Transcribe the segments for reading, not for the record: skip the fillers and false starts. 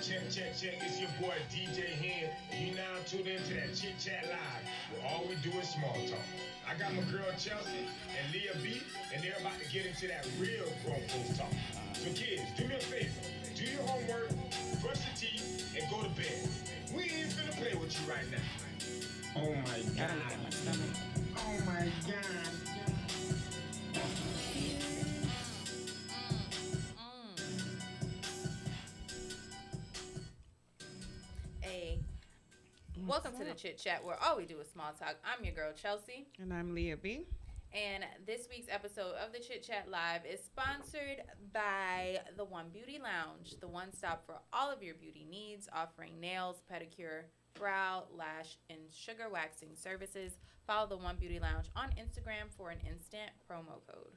Check. It's your boy DJ here, and you now tuned into that Chit Chat Live, where all we do is small talk. I got my girl Chelse and Leah B, and they're about to get into that real grown folks talk. So kids, do me a favor, do your homework, brush your teeth, and go to bed. We ain't finna play with you right now. Oh my God. Oh my God. Hey, welcome to the Chit Chat, where all we do is small talk. I'm your girl Chelsea, And I'm Leah B. and this week's episode of the Chit Chat Live is sponsored by the One Beauty Lounge, the one stop for all of your beauty needs, offering nails, pedicure, brow, lash, and sugar waxing services. Follow the One Beauty Lounge on Instagram for an instant promo code.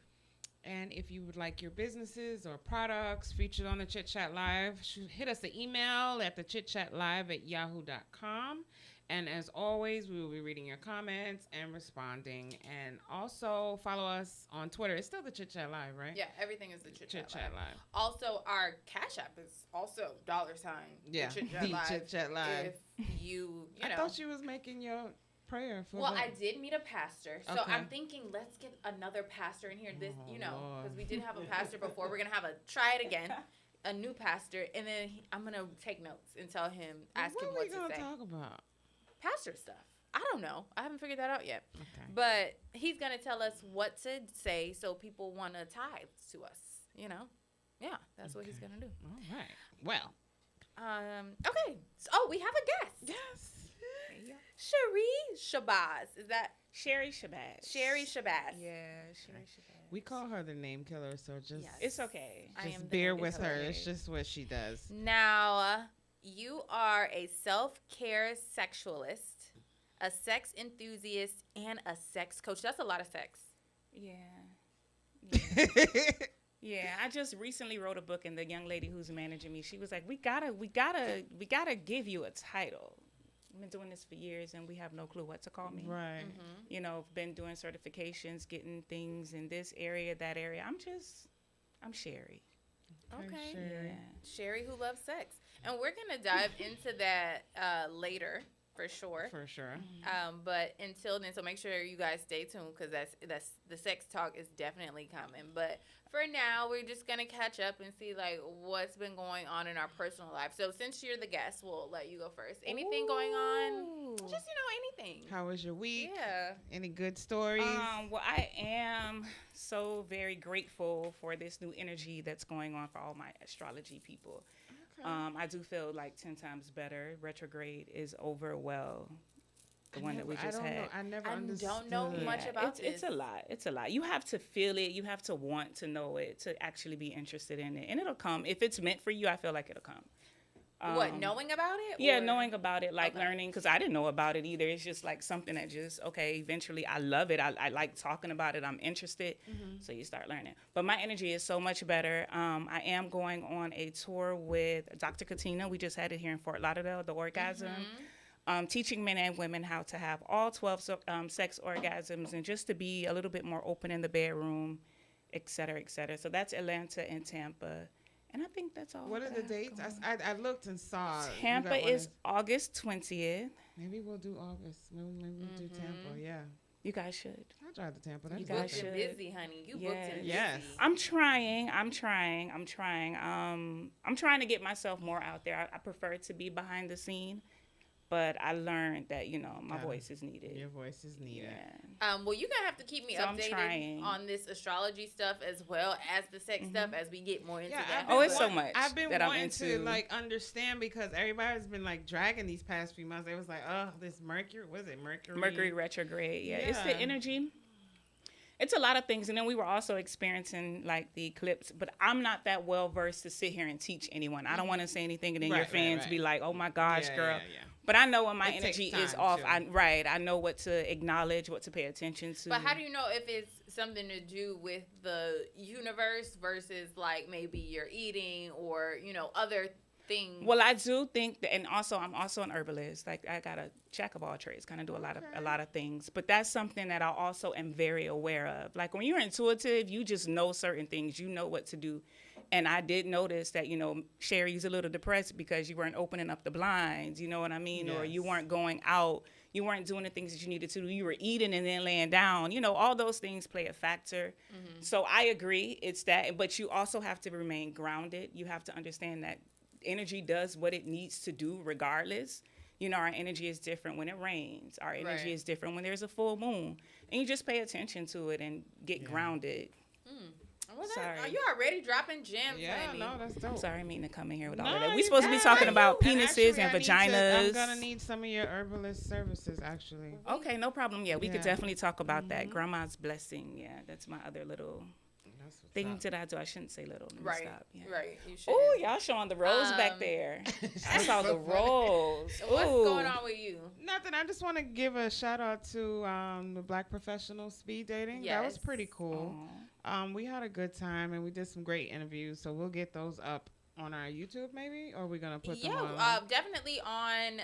And if you would like your businesses or products featured on the Chit Chat Live, hit us an email at thechitchatlive@yahoo.com. And as always, we will be reading your comments and responding. And also follow us on Twitter. It's still the Chit Chat Live, right? Yeah, everything is the Chit Chat Live. Live. Also, our Cash App is also $. Yeah, the the Chit Chat Live. If you know. I thought you was making your prayer for Well, the... I did meet a pastor, so Okay. I'm thinking let's get another pastor in here. This, Oh, Lord. because we did have a pastor before. We're gonna try it again, a new pastor, and then I'm gonna take notes and tell him, ask him what what we to gonna say. talk about? Pastor stuff. I don't know. I haven't figured that out yet. Okay. But he's gonna tell us what to say so people want to tithe to us. You know, yeah, that's what he's gonna do. All right. Well. Okay. So, we have a guest. Yes. Sherri Shabazz. Is that Sherri Shabazz. Sherri Shabazz? Yeah, Sherri Shabazz. We call her the name killer, so just... Yes. It's okay. I am Just the bear name with her. killer. It's just what she does. Now, you are a self-care sexualist, a sex enthusiast, and a sex coach. That's a lot of sex. Yeah. Yeah, I just recently wrote a book, and the young lady who's managing me, she was like, "We gotta give you a title. I've been doing this for years, and we have no clue what to call me. Right. Mm-hmm. You know, been doing certifications, getting things in this area, that area. I'm Sherri. Okay. Sherri. Yeah. Sherri who loves sex. And we're going to dive into that later, for sure. For sure. But until then, so make sure you guys stay tuned, because that's the sex talk is definitely coming. But for now, we're just gonna catch up and see like what's been going on in our personal life. So since you're the guest, we'll let you go first. Anything going on? Just anything. How was your week? Yeah. Any good stories? Well, I am so very grateful for this new energy that's going on for all my astrology people. Okay. I do feel like 10 times better. Retrograde is over well. The one that we just had. I never I understood. don't know much about It's a lot. It's a lot. You have to feel it. You have to want to know it to actually be interested in it. And it'll come. If it's meant for you, I feel like it'll come. What, knowing about it? Yeah, or- knowing about it, like Okay. learning, because I didn't know about it either. It's just like something that just, okay, eventually I love it. I like talking about it. I'm interested. So you start learning. But my energy is so much better. I am going on a tour with Dr. Katina. We just had it here in Fort Lauderdale, the Orgasm. Teaching men and women how to have all 12 sex orgasms and just to be a little bit more open in the bedroom, et cetera, et cetera. So that's Atlanta and Tampa. And I think that's all. What are the dates? I looked and saw. you Tampa got one is August 20th. Maybe we'll do August. Maybe we'll do Tampa. Yeah. You guys should. I'll drive to Tampa. That's You You guys booked good. and should. busy, honey. You booked Yes. and Yes. busy. I'm trying. I'm trying to get myself more out there. I prefer to be behind the scene, but I learned that, my Gotta- voice is needed. Your voice is needed. Yeah. Well, you're going to have to keep me So I'm updated trying. on this astrology stuff as well as the sex stuff as we get more into that. Oh, it's so But- much I've been that I'm wanting to into. understand because everybody's been dragging these past few months. It was like, oh, this Mercury, what is it, Mercury? Mercury retrograde. Yeah, it's the Yeah. energy. It's a lot of things. And then we were also experiencing the eclipse, but I'm not that well versed to sit here and teach anyone. I don't want to say anything and then your Right, fans right. be like, oh my gosh, Yeah, girl. yeah. But I know when my It takes energy is time, off. too. I know what to acknowledge, what to pay attention to. But how do you know if it's something to do with the universe versus maybe you're eating or, other things. Well, I do think that, and also I'm also an herbalist. Like I got a jack of all trades, kind of do a lot of things. But that's something that I also am very aware of. Like when you're intuitive, you just know certain things. You know what to do. And I did notice that, Sherry's a little depressed because you weren't opening up the blinds, you know what I mean? Yes. Or you weren't going out, you weren't doing the things that you needed to do. You were eating and then laying down. All those things play a factor. Mm-hmm. So I agree, it's that. But you also have to remain grounded. You have to understand that energy does what it needs to do regardless. Our energy is different when it rains. Our energy is different when there's a full moon. And you just pay attention to it and get grounded. Well, are you already dropping gems? Yeah, lady? No, that's dope. I'm sorry, I mean to come in here with all of that. We're supposed to be talking about penises and vaginas. I'm gonna need some of your herbalist services, actually. Okay, no problem. Yeah, we could definitely talk about that. Grandma's blessing. Yeah, that's my other little thing that I do. I shouldn't say little. Right. Stop. Yeah. Right. You should. Oh, y'all showing the rose back there. I saw the rose. What's going on with you? Nothing. I just want to give a shout out to the Black Professional Speed Dating. Yes. That was pretty cool. We had a good time and we did some great interviews. So we'll get those up on our YouTube, maybe, or are we gonna put them on? Definitely on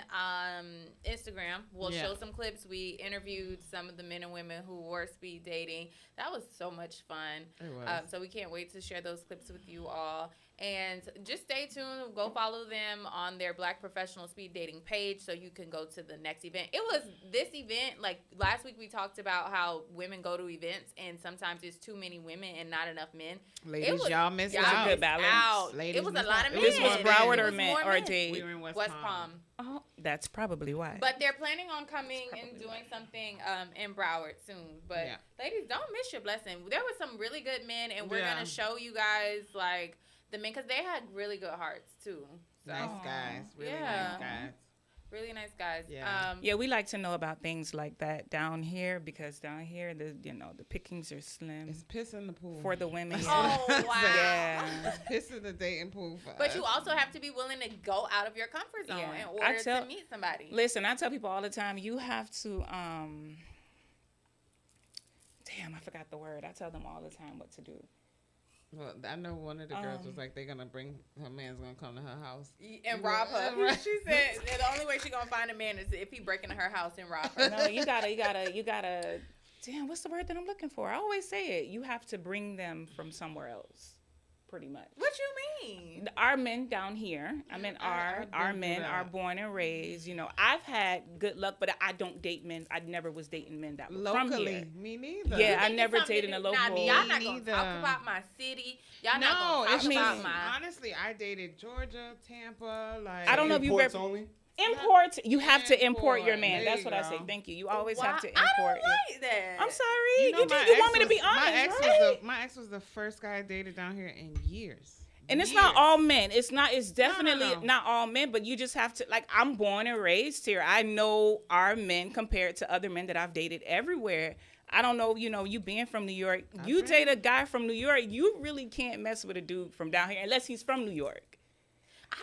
Instagram. We'll show some clips. We interviewed some of the men and women who were speed dating. That was so much fun. It was. So we can't wait to share those clips with you all. And just stay tuned. Go follow them on their Black Professional Speed Dating page so you can go to the next event. It was this event, like last week we talked about how women go to events and sometimes there's too many women and not enough men. Ladies, y'all missed out. A good balance. Ladies, it was a lot of men. This was Broward or Dade? We were in West Palm. Oh, that's probably why. But they're planning on coming and doing something in Broward soon. But ladies, don't miss your blessing. There were some really good men, and we're gonna show you guys like the men because they had really good hearts too. So. Nice guys, really nice guys. Really nice guys. Yeah. We like to know about things like that down here because down here the pickings are slim. It's piss in the pool for the women. Oh wow. Yeah. It's piss in the dating pool for But us. you also have to be willing to go out of your comfort zone in order to meet somebody. Listen, I tell people all the time, you have to damn, I forgot the word. I tell them all the time what to do. Well, I know one of the girls was like, they're gonna bring her man's gonna come to her house and rob her. She said the only way she gonna find a man is if he break into her house and rob her. No, you gotta. Damn, what's the word that I'm looking for? I always say it. You have to bring them from somewhere else. Pretty much. What you mean? Our men down here. I mean, our men are born and raised. I've had good luck, but I don't date men. I never was dating men that were locally. From here. Me neither. Yeah, I never dated a local. Nah, y'all not gonna talk about my city. Y'all not gonna talk about my. Honestly, I dated Georgia, Tampa. Like I don't know if you ever. Only? Import. You have to import your man. That's what I say. Thank you. You always have to import. I don't like that. I'm sorry. You want me to be honest, right? My ex was the first guy I dated down here in years. And it's not all men. It's definitely not all men, but you just have to, like, I'm born and raised here. I know our men compared to other men that I've dated everywhere. I don't know, you being from New York, you date a guy from New York, you really can't mess with a dude from down here unless he's from New York.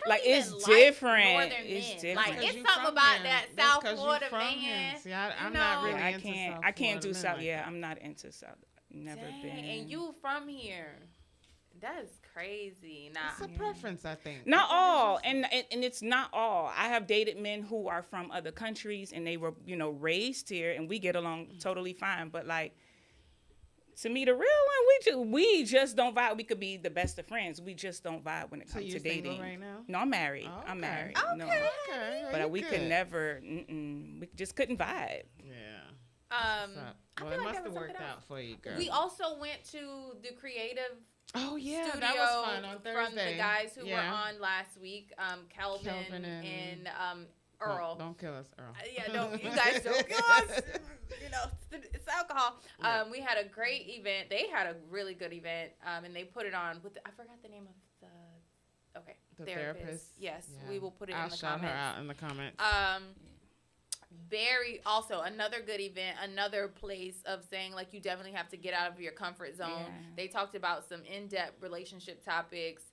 Like, it's different. It's different. Like, it's something about that South Florida man. See, I'm not really into South I can't do South. Like Yeah, I'm not into South. Never been. And you from here. That is crazy. Nah. It's a preference, I think. Not all, and it's not all. I have dated men who are from other countries and they were, raised here, and we get along totally fine. But like, to me, the real one, we just don't vibe. We could be the best of friends. We just don't vibe when it comes to dating. Single right now? No, I'm married. Oh, okay. I'm married. Okay. No. Okay. But we could never. We just couldn't vibe. Yeah. Well, it must have worked out for you, girl. We also went to the creative. Oh yeah, studio that was fun on Thursday. From the guys who were on last week, Kelvin and Earl. Don't kill us, Earl. You guys don't kill us. It's alcohol. Yeah. We had a great event. They had a really good event, and they put it on with I forgot the name of the therapist. Yes, yeah. We will put it in the comments. I'll shout her out in the comments. Also another good event, another place of saying like you definitely have to get out of your comfort zone. Yeah. They talked about some in-depth relationship topics.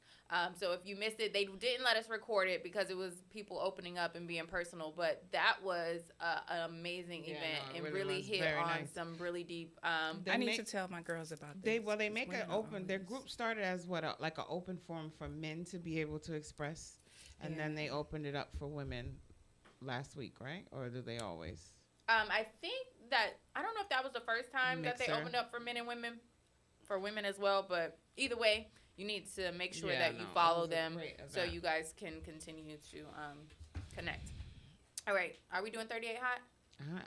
So if you missed it, they didn't let us record it because it was people opening up and being personal. But that was an amazing event and really hit on some really deep. I need to tell my girls about this. They make it open. Their group started as like an open forum for men to be able to express And then they opened it up for women last week, right? Or do they always? I think that I don't know if that was the first time that they Mixer. opened up for men and women, for women as well. But either way, you need to make sure that you it follow was a them great so event. you guys can continue to connect. All right, are we doing 38 hot?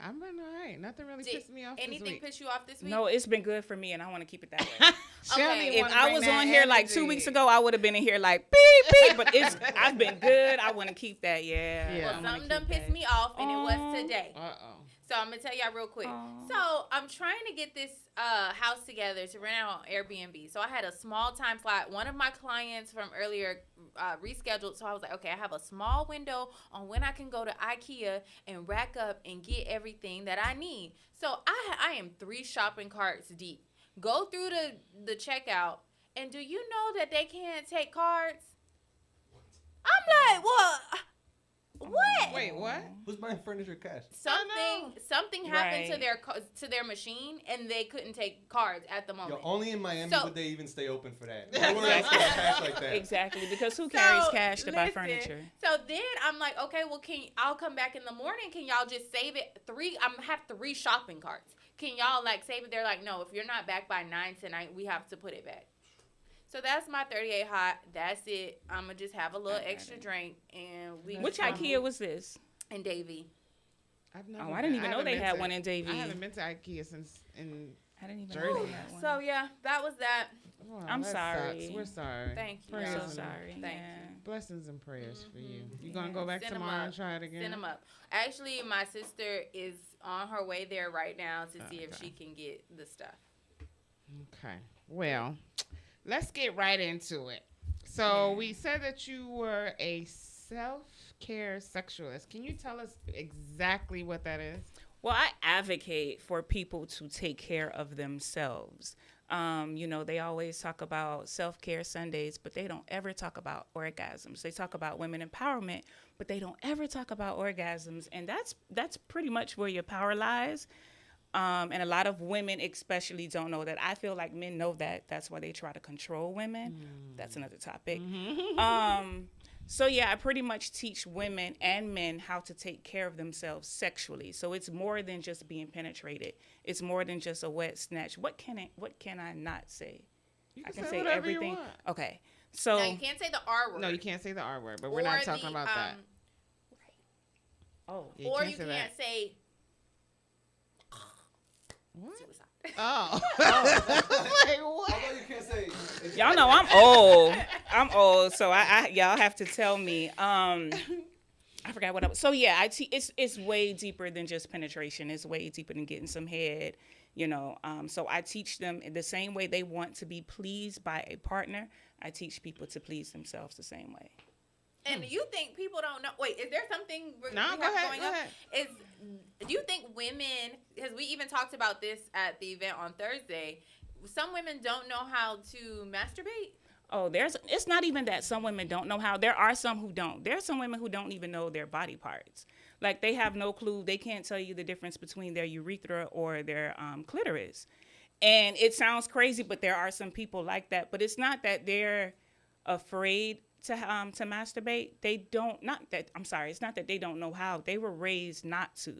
I'm been all right. Nothing really Did pissed me off this anything week. piss you off this week? No, it's been good for me, and I want to keep it that way. She only Okay. If wanna I bring was that on here like 2 energy. weeks ago, I would have been in here like beep beep. But I've been good. I want to keep that. Yeah. Yeah. Well, I wanna something keep done pissed that. me off, and it was Aw. today. Uh-oh. So I'm gonna tell y'all real quick. Aw. So I'm trying to get this house together to rent out on Airbnb. So I had a small time slot. One of my clients from earlier rescheduled. So I was like, okay, I have a small window on when I can go to IKEA and rack up and get everything that I need. So I am 3 shopping carts deep. Go through the checkout, and do you know that they can't take cards? I'm like, what? Wait, what? Who's buying furniture cash? Something happened Right. to their machine, and they couldn't take cards at the moment. Yo, only in Miami So- would they even stay open for that. Nowhere else Exactly. got cash like that. Exactly, because who carries So, cash to buy listen, furniture? So then I'm like, okay, well, I'll come back in the morning. Can y'all just save it? I have 3 shopping carts. Can y'all like save it? They're like, no, if you're not back by 9 tonight, we have to put it back. So that's my 38 hot. That's it. I'm gonna just have a little extra drink and we. Which IKEA was this? in Davie. I've never Oh, I didn't even know haven't they been had to- one in Davie. I haven't been to IKEA since in. I didn't even Jersey. know they had one. So yeah, that was that. Well, I'm that sorry. sucks. We're sorry. Thank you. Prayers I'm so and- sorry. Thank yeah. Blessings and prayers for you. You Yeah. gonna go back Send 'em tomorrow up. and try it again? Send them up. Actually, my sister is on her way there right now to see if Okay. she can get the stuff. Okay. Well, let's get right into it. So Yeah. we said that you were a self-care sexualist. Can you tell us exactly what that is? Well, I advocate for people to take care of themselves. They always talk about self-care Sundays, but they don't ever talk about orgasms. They talk about women empowerment, but they don't ever talk about orgasms. And that's pretty much where your power lies. And a lot of women especially don't know that. I feel like men know that. That's why they try to control women. That's another topic. So yeah, I pretty much teach women and men how to take care of themselves sexually. So it's more than just being penetrated. It's more than just a wet snatch. What can I not say? You I can can say say whatever you everything. want. Okay. So Now you can't say the R word. No, you can't say the R word, but we're not Or talking the, about that. oh, Yeah, Or can't you say can't say What? suicide. Oh. Like, what? Although you can't say. y'all know I'm old. I'm old, so I y'all have to tell me. I forgot what I was. So yeah, it's way deeper than just penetration. It's way deeper than getting some head. So I teach them in the same way they want to be pleased by a partner. I teach people to please themselves the same way. And you think people don't know? Wait, is there something we No, have go ahead, going go up? ahead. Do you think women? Because we even talked about this at the event on Thursday. Some women don't know how to masturbate. Oh, it's not even that some women don't know how. There are some who don't. There are some women who don't even know their body parts. Like they have no clue. They can't tell you the difference between their urethra or their clitoris. And it sounds crazy, but there are some people like that. But it's not that they're afraid to masturbate. It's not that they don't know how. They were raised not to.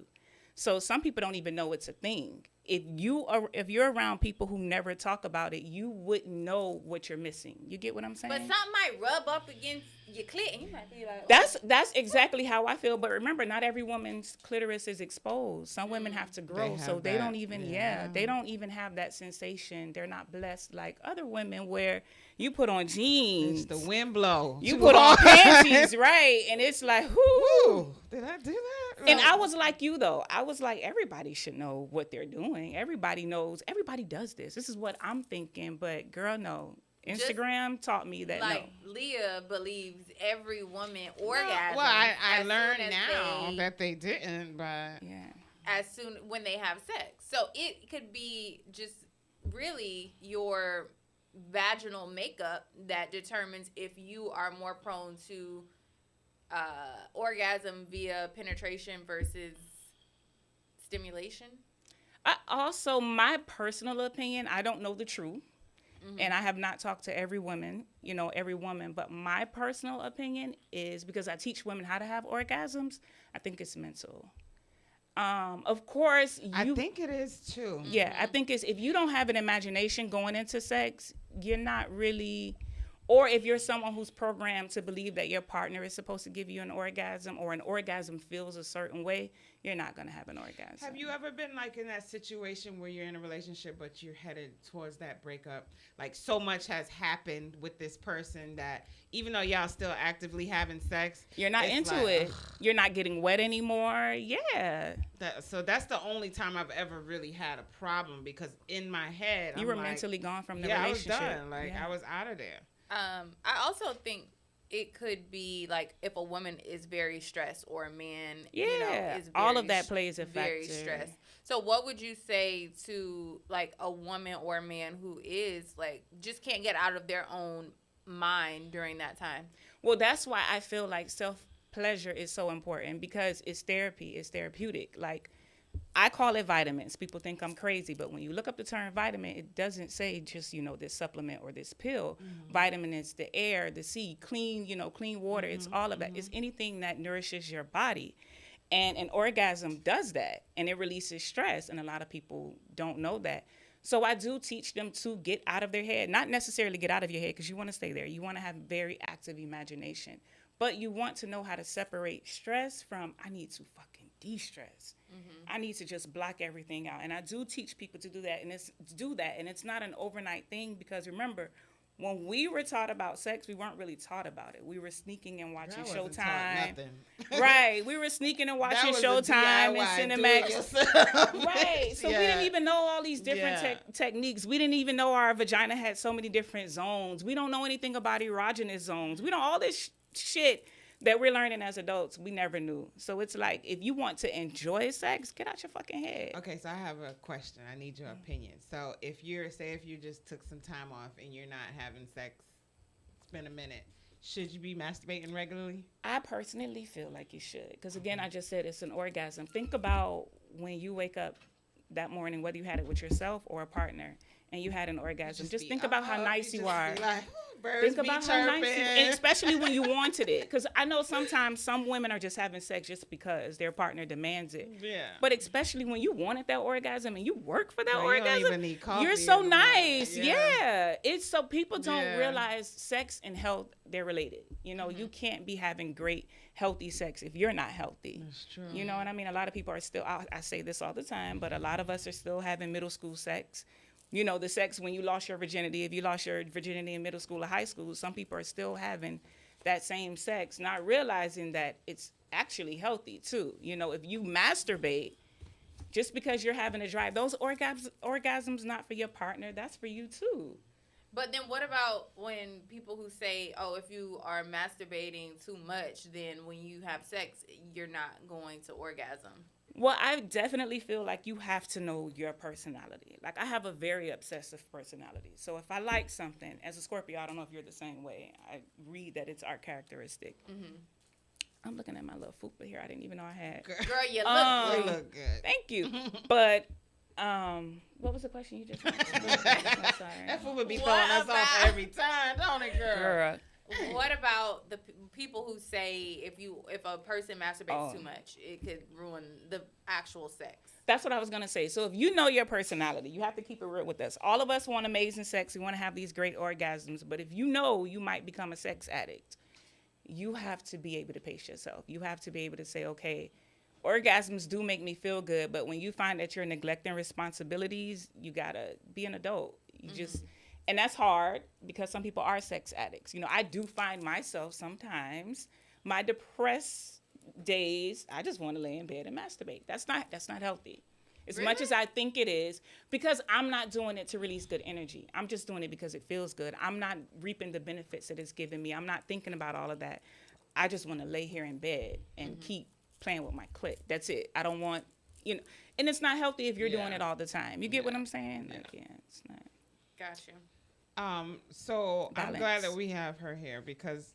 So some people don't even know it's a thing. If you're around people who never talk about it, you wouldn't know what you're missing. You get what I'm saying? But something might rub up against your clit, and you might be like, That's exactly how I feel. But remember, not every woman's clitoris is exposed. Some women have to grow, have so they that, don't even yeah. they don't even have that sensation. They're not blessed like other women, where you put on jeans, It's the wind blow. you Too put on hard. panties, right? And it's like, whoo. Ooh, did I do that? And I was like you, though. I was like, everybody should know what they're doing. Everybody knows. Everybody does this. This is what I'm thinking. But, girl, no. Instagram taught me that, like no. Leah believes every woman orgasms. Well, I as learned soon as now they- that they didn't, but Yeah. as soon when they have sex. So it could be just really your vaginal makeup that determines if you are more prone to orgasm via penetration versus stimulation. I also, my personal opinion, I don't know the truth. And I have not talked to every woman, but my personal opinion is, because I teach women how to have orgasms, I think it's mental. Of course, I think it is too. Yeah, I think it's, if you don't have an imagination going into sex, you're not really, or if you're someone who's programmed to believe that your partner is supposed to give you an orgasm, or an orgasm feels a certain way, you're not going to have an orgasm. Have you ever been like in that situation where you're in a relationship but you're headed towards that breakup? Like, so much has happened with this person that even though y'all still actively having sex, you're not into like, it. You're not getting wet anymore. Yeah. So that's the only time I've ever really had a problem, because in my head, you were mentally gone from the relationship. I was done. Like, I was out of there. I also think it could be like if a woman is very stressed, or a man, is very all of that plays a very factor. stressed. So what would you say to like a woman or a man who is like just can't get out of their own mind during that time? Well, that's why I feel like self-pleasure is so important, because it's therapy, it's therapeutic. Like, I call it vitamins. People think I'm crazy, but when you look up the term vitamin, it doesn't say just, this supplement or this pill. Vitamin is the air, the sea, clean water. It's all of that. It's anything that nourishes your body. And an orgasm does that, and it releases stress, and a lot of people don't know that. So I do teach them to get out of their head, not necessarily get out of your head, because you want to stay there. You want to have very active imagination, but you want to know how to separate stress from, I need to fucking de-stress. I need to just block everything out. And I do teach people to do that, and it's not an overnight thing, because remember, when we were taught about sex, we weren't really taught about it. We were sneaking and watching Showtime. Right. We were sneaking and watching Showtime and Cinemax. Right. So we didn't even know all these different techniques. We didn't even know our vagina had so many different zones. We don't know anything about erogenous zones. We don't, all this shit that we're learning as adults, we never knew. So it's like, if you want to enjoy sex, get out your fucking head. Okay, so I have a question. I need your opinion. So if you just took some time off and you're not having sex, it's been a minute, should you be masturbating regularly? I personally feel like you should, because again, I just said it's an orgasm. Think about when you wake up that morning, whether you had it with yourself or a partner, and you had an orgasm. Just think about how nice you are. Think about how nice you are, especially when you wanted it. Because I know sometimes some women are just having sex just because their partner demands it. Yeah. But especially when you wanted that orgasm and you work for that orgasm, you don't even need coffee, you're so nice. Yeah. It's so people don't realize sex and health, they're related. You can't be having great, healthy sex if you're not healthy. That's true. You know what I mean? A lot of people are still, I say this all the time, but a lot of us are still having middle school sex. The sex when you lost your virginity. If you lost your virginity in middle school or high school, some people are still having that same sex, not realizing that it's actually healthy too. If you masturbate, just because you're having a drive, those orgasms not for your partner, that's for you too. But then what about when people who say, oh, if you are masturbating too much, then when you have sex, you're not going to orgasm? Well, I definitely feel like you have to know your personality. Like, I have a very obsessive personality. So if I like something, as a Scorpio, I don't know if you're the same way. I read that it's our characteristic. I'm looking at my little fupa here. I didn't even know I had. Girl, you look good. Thank you. But what was the question you just asked? I'm sorry. That fupa be throwing us off every time, don't it, girl? What about the people who say if a person masturbates too much, it could ruin the actual sex? That's what I was going to say. So if you know your personality, you have to keep it real with us. All of us want amazing sex. We want to have these great orgasms. But if you know you might become a sex addict, you have to be able to pace yourself. You have to be able to say, okay, orgasms do make me feel good. But when you find that you're neglecting responsibilities, you got to be an adult. You just... And that's hard because some people are sex addicts. I do find myself sometimes, my depressed days, I just want to lay in bed and masturbate. That's not healthy. As much as I think it is, because I'm not doing it to release good energy. I'm just doing it because it feels good. I'm not reaping the benefits that it's giving me. I'm not thinking about all of that. I just want to lay here in bed and keep playing with my clit. That's it. I don't want, and it's not healthy if you're doing it all the time. You get what I'm saying? It's not. Gotcha. So Balance. I'm glad that we have her here, because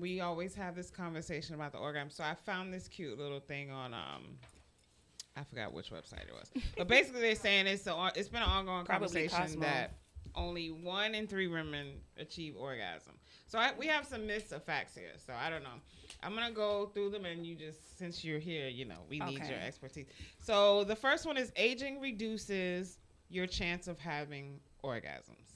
we always have this conversation about the orgasm. So I found this cute little thing on, I forgot which website it was, but basically they're saying it's been an ongoing conversation that only 1 in 3 women achieve orgasm. So we have some myths or facts here. So I don't know. I'm going to go through them, and you just, since you're here, we need your expertise. So the first one is aging reduces your chance of having orgasms.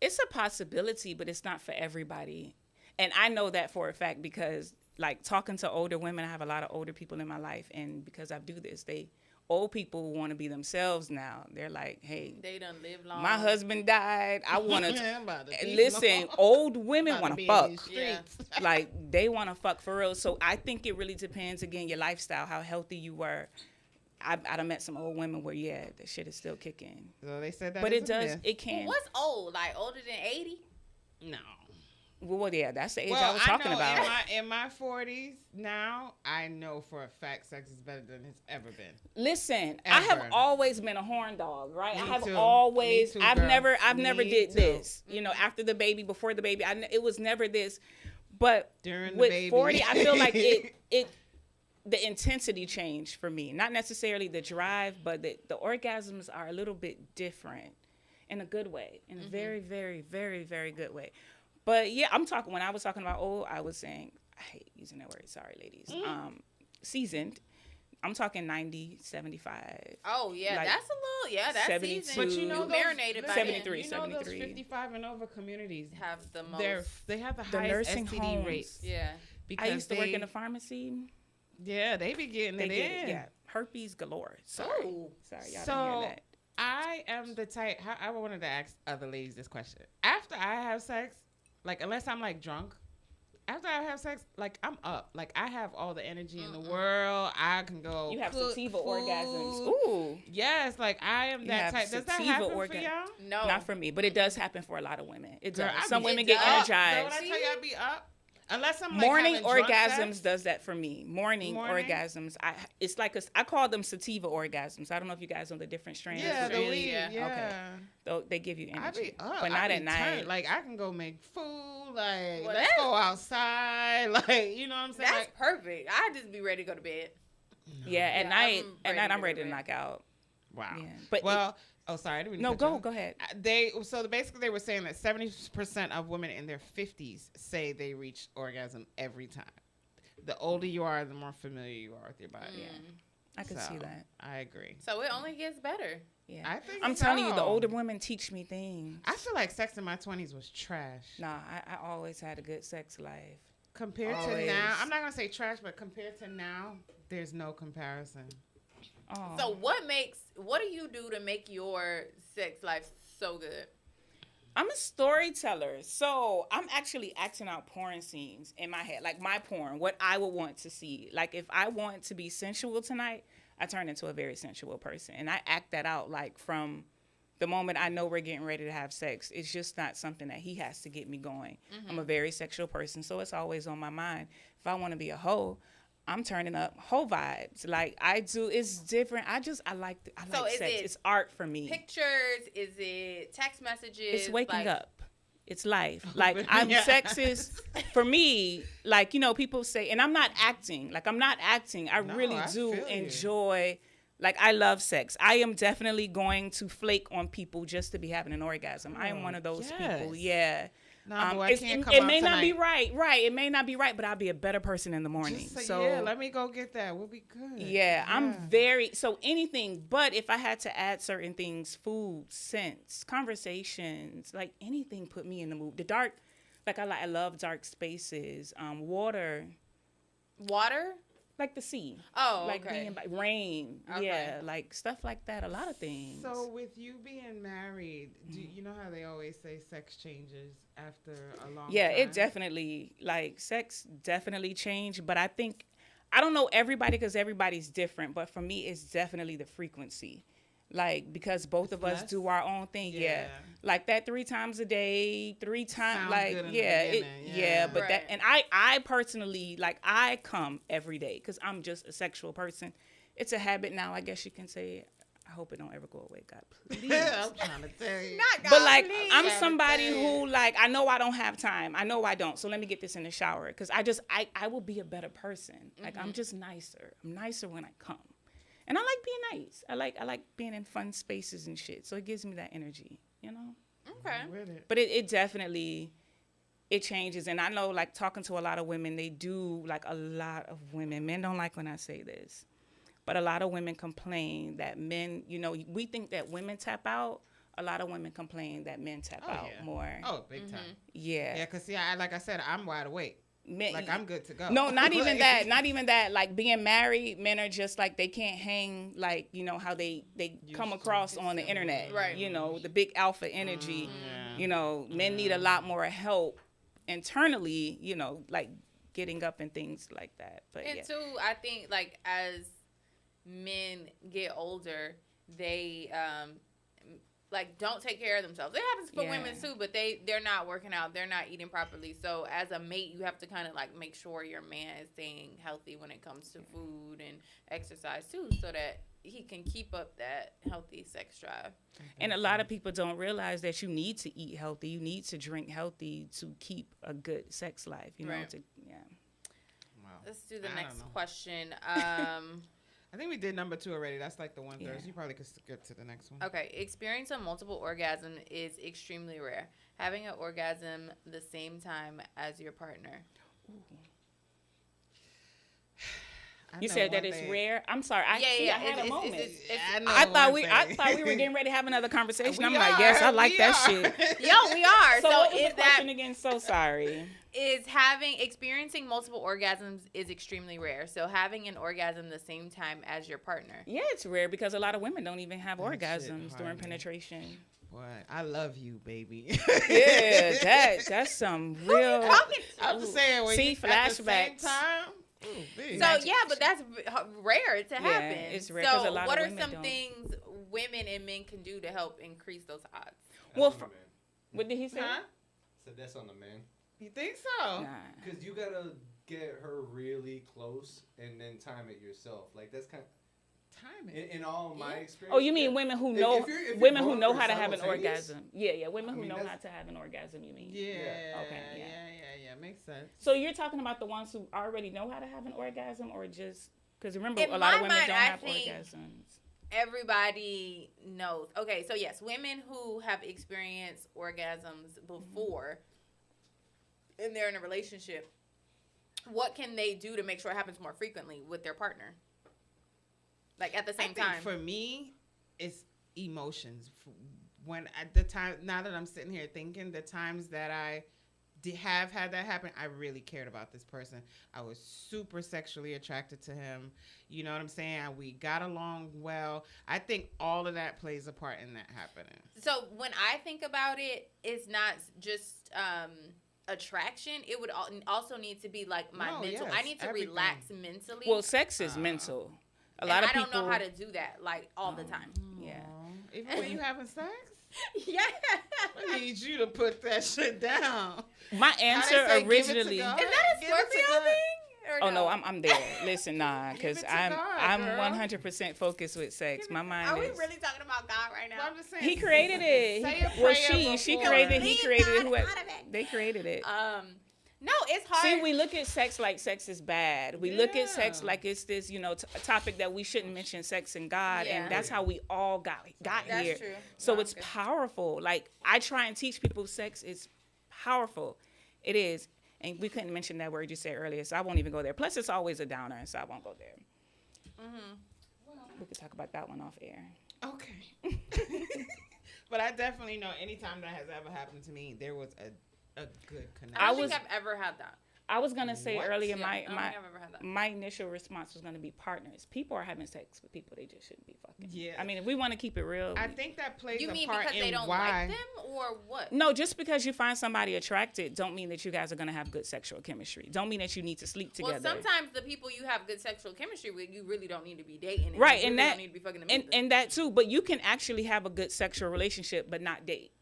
It's a possibility, but it's not for everybody. And I know that for a fact because, like, talking to older women, I have a lot of older people in my life, and because I do this, old people want to be themselves now. They're like, hey, they done live long. my husband died. I want to listen. Old women want to fuck. Yeah. Like, they want to fuck for real. So I think it really depends, again, your lifestyle, how healthy you were. I done met some old women where, that shit is still kicking. So they said that. But it does. It can. What's old? Like older than 80? No. Well, yeah, that's the age I was talking about. In my 40s now, I know for a fact sex is better than it's ever been. Listen, Ever. I have always been a horn dog, right? Me I have too. always. Me too, I've girl. never Me did too. this. After the baby, before the baby, it was never this. But During with the baby. 40, I feel like the intensity changed for me. Not necessarily the drive, but the orgasms are a little bit different in a good way, in a very, very, very, very good way. But yeah, when I was talking about old, I was saying, I hate using that word, sorry ladies. Seasoned. I'm talking 90, 75. Oh yeah, like that's a little, that's 72. seasoned. But you know, marinated by 73, then. 73. Those 55 and over communities Have the most. they have the The highest nursing STD homes. rates. Yeah. Because I used to work in a pharmacy. Yeah, they be getting They it get in. it, yeah. Herpes galore. Sorry. Ooh. Sorry, y'all So didn't hear that. I am the type. I wanted to ask other ladies this question. After I have sex, like unless I'm like drunk, after I have sex, like I'm up. Like I have all the energy in the world. I can go. You have cook sativa food. orgasms. Ooh. Yes, like I am You that have type. Does that sativa happen for organ- y'all? No. Not for me, but it does happen for a lot of women. It Girl, does. I Some be- women it get does. Girl, energized. when I tell you I be up, unless I'm like Morning having drunk orgasms sex. does that for me. Morning orgasms. It's like I call them sativa orgasms. I don't know if you guys know the different strands. Yeah, the Really? weed. Yeah. Yeah. Okay. Though they give you I energy, be up, but not I at be night. turned. Like I can go make food. Like Well, let's go outside. Like you know what I'm saying. That's Like, perfect. I just be ready to go to bed. Yeah, at Yeah, night. I'm At night, I'm ready ready to to go to knock out. wow. Yeah, but Well, oh sorry, I didn't mean to no, cut you off. go ahead. Basically they were saying that 70% of women in their 50s say they reach orgasm every time. The older you are, the more familiar you are with your body. I can see that. I agree. So it only gets better. Yeah, I think I'm telling you, the so. older women teach me things. I feel like sex in my 20s was trash. Nah, I always had a good sex life. Compared to Always. now, I'm not gonna say trash, but compared to now, there's no comparison. Oh. So what do you do to make your sex life so good? I'm a storyteller, so I'm actually acting out porn scenes in my head, like my porn, what I would want to see. Like if I want to be sensual tonight, I turn into a very sensual person, and I act that out like from the moment I know we're getting ready to have sex. It's just not something that he has to get me going. I'm a very sexual person, so it's always on my mind. If I want to be a hoe, I'm turning up hoe vibes. Like I do, it's different. I like So is sex. it It's art for me. Pictures? Is it text messages? It's waking like, up. It's life. Like I'm sexist. For me, like, people say, and I'm not acting. Like I'm not acting. I No, really I do feel you. enjoy, like I love sex. I am definitely going to flake on people just to be having an orgasm. I am one of those people. yes. Yeah. Nah, boy, I can't come it out may not be tonight. right. It may not be right, but I'll be a better person in the morning. Just say, So yeah, let me go get that. We'll be good. yeah, I'm so anything, but if I had to add certain things, food, scents, conversations, like anything put me in the mood. The dark, like I love dark spaces, water, Water? like the sea. Oh, Like okay. being by rain. Okay. Yeah, like stuff like that, a lot of things. So with you being married, do you know how they always say sex changes after a long yeah, time? it definitely, like sex definitely changed, but I think, I don't know everybody because everybody's different, but for me, it's definitely the frequency. Like, because both of us less? do our own thing. Yeah. Yeah. Like that 3 times a day, 3 times, Sounds like, good in the yeah, beginning, yeah, yeah. but Right. that, and I personally, like, I come every day because I'm just a sexual person. It's a habit now, I guess you can say. I hope it don't ever go away, God, please. I'm trying to tell you. Not God, But like please. I'm somebody who like I know I don't have time. I know I don't. So let me get this in the shower because I will be a better person. Like I'm just nicer. I'm nicer when I come, and I like being nice. I like being in fun spaces and shit. So it gives me that energy. Okay. With it. But it definitely, it changes. And I know, like, talking to a lot of women, they do, like, a lot of women. Men don't like when I say this. But a lot of women complain that men, you know, we think that women tap out. A lot of women complain that men tap out more. Oh, big time. Yeah. Yeah, because, see, like I said, I'm wide awake. Men, Like, I'm good to go. No, not even that. Not even that. Like, being married, men are just like, they can't hang, like, you know, how they come across on the internet. Right. You know, the big alpha energy. Yeah. You know, men need a lot more help internally, you know, like getting up and things like that. But And yeah. too, I think like as men get older, they like don't take care of themselves. It happens for women too, but they're not working out, they're not eating properly. So as a mate, you have to kind of like make sure your man is staying healthy when it comes to food and exercise too, so that he can keep up that healthy sex drive. And a lot of people don't realize that you need to eat healthy, you need to drink healthy to keep a good sex life. You know, Right. yeah. Wow. Let's do the I next don't know. question. I think we did number 2 already. That's like the one Yeah. Thursday. You probably could skip to the next one. Okay, experiencing multiple orgasm is extremely rare. Having an orgasm the same time as your partner. I You know said that one it's thing. rare. I'm sorry. I had a moment. I know I thought one we thing. were getting ready to have another conversation. We I'm like, yes, I are, like we that are. shit. Yo, we are. So, So, what was is the that question again? So sorry. is experiencing multiple orgasms is extremely rare. So having an orgasm the same time as your partner. Yeah, it's rare because a lot of women don't even have That shit orgasms during hard, man. penetration. Boy, I love you, baby. Yeah, that's some real. I'm just saying. When See, you, at the same flashbacks. time. Ooh, big. So yeah, but that's rare to happen. it's rare 'cause So a lot of what are women some don't. things women and men can do to help increase those odds? Well, That's on the man. What did he say? Huh? So that's on the man. You think so? Nah. Because you gotta get her really close and then time it yourself. Like that's kind of Timing. in all my experience. Oh, you mean yeah. women who If- know if you're women who going know for how to have an simultaneous, orgasm? Yeah, women who mean, know that's- how to have an orgasm. You mean? Yeah. Okay, yeah. Yeah. Makes sense. So you're talking about the ones who already know how to have an orgasm, or just because remember In a lot of my women mind, don't I have think- orgasms. Everybody knows. Okay, so yes, women who have experienced orgasms before and they're in a relationship, what can they do to make sure it happens more frequently with their partner? Like at the same I think time. for me, it's emotions. When at the time, now that I'm sitting here thinking, the times that I have had that happen, I really cared about this person. I was super sexually attracted to him. You know what I'm saying? We got along well. I think all of that plays a part in that happening. So when I think about it, it's not just attraction. It would also need to be like my No, mental. yes, I need to everything. relax mentally. Well, sex is mental. A and lot of I people don't know how to do that like all the time. Yeah. Aw. Even when you having sex? Yeah. I need you to put that shit down. My How they answer say, give it to originally. God? Is that a Give it to Scorpio God. thing? Or Oh no, I'm there. Listen, nah, Give because it to I'm God, girl. 100% focused with sex. My mind Are we is. really talking about God right now? Well, I'm just saying, He created it. Say He- a well, prayer she before. created. He Leave created God it. Who- out of it. They created it. No, it's hard. See, we look at sex like sex is bad. We look at sex Yeah. like it's this, a topic that we shouldn't mention sex and God, Yeah. and that's how we all got That's here. true. So No, it's okay. powerful. Like I try and teach people sex is powerful. It is, and we couldn't mention that word you said earlier, so I won't even go there. Plus, it's always a downer, so I won't go there. We could talk about that one off air. Okay. But I definitely know anytime that has ever happened to me, there was a good connection. I don't I was- think I've ever had that. I was gonna say What? earlier, Yeah, I my don't think I've ever had that. my initial response was gonna be partners. People are having sex with people they just shouldn't be fucking. Yeah. I mean, if we want to keep it real. I think that plays You a mean part because in they don't why. like them or what? No, just because you find somebody attracted, don't mean that you guys are gonna have good sexual chemistry. Don't mean that you need to sleep together. Well, sometimes the people you have good sexual chemistry with, you really don't need to be dating. And Right, you and really that- don't need to be fucking them and either. and that too. But you can actually have a good sexual relationship, but not date.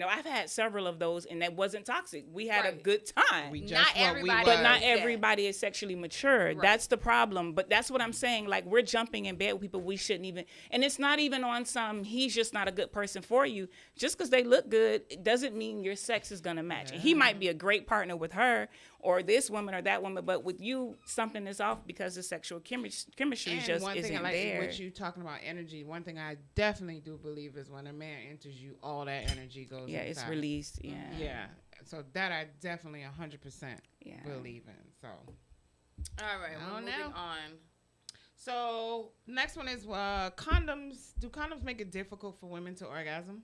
I've had several of those, and that wasn't toxic. We had a Right. good time. We just Not what we everybody was. But not Yeah. everybody is sexually mature. Right. That's the problem. But that's what I'm saying. Like, we're jumping in bed with people we shouldn't even. And it's not even on some, he's just not a good person for you. Just because they look good, it doesn't mean your sex is going to match. And he might be a great partner with her, or this woman or that woman, but with you, something is off because the sexual chemistry And just one isn't thing I like there. what you talking about energy. One thing I definitely do believe is when a man enters you, all that energy goes. Yeah, it's inside. released. Yeah. Yeah. So that I definitely 100% Yeah. believe in. So All right, we're moving on. So next one is condoms. Do condoms make it difficult for women to orgasm?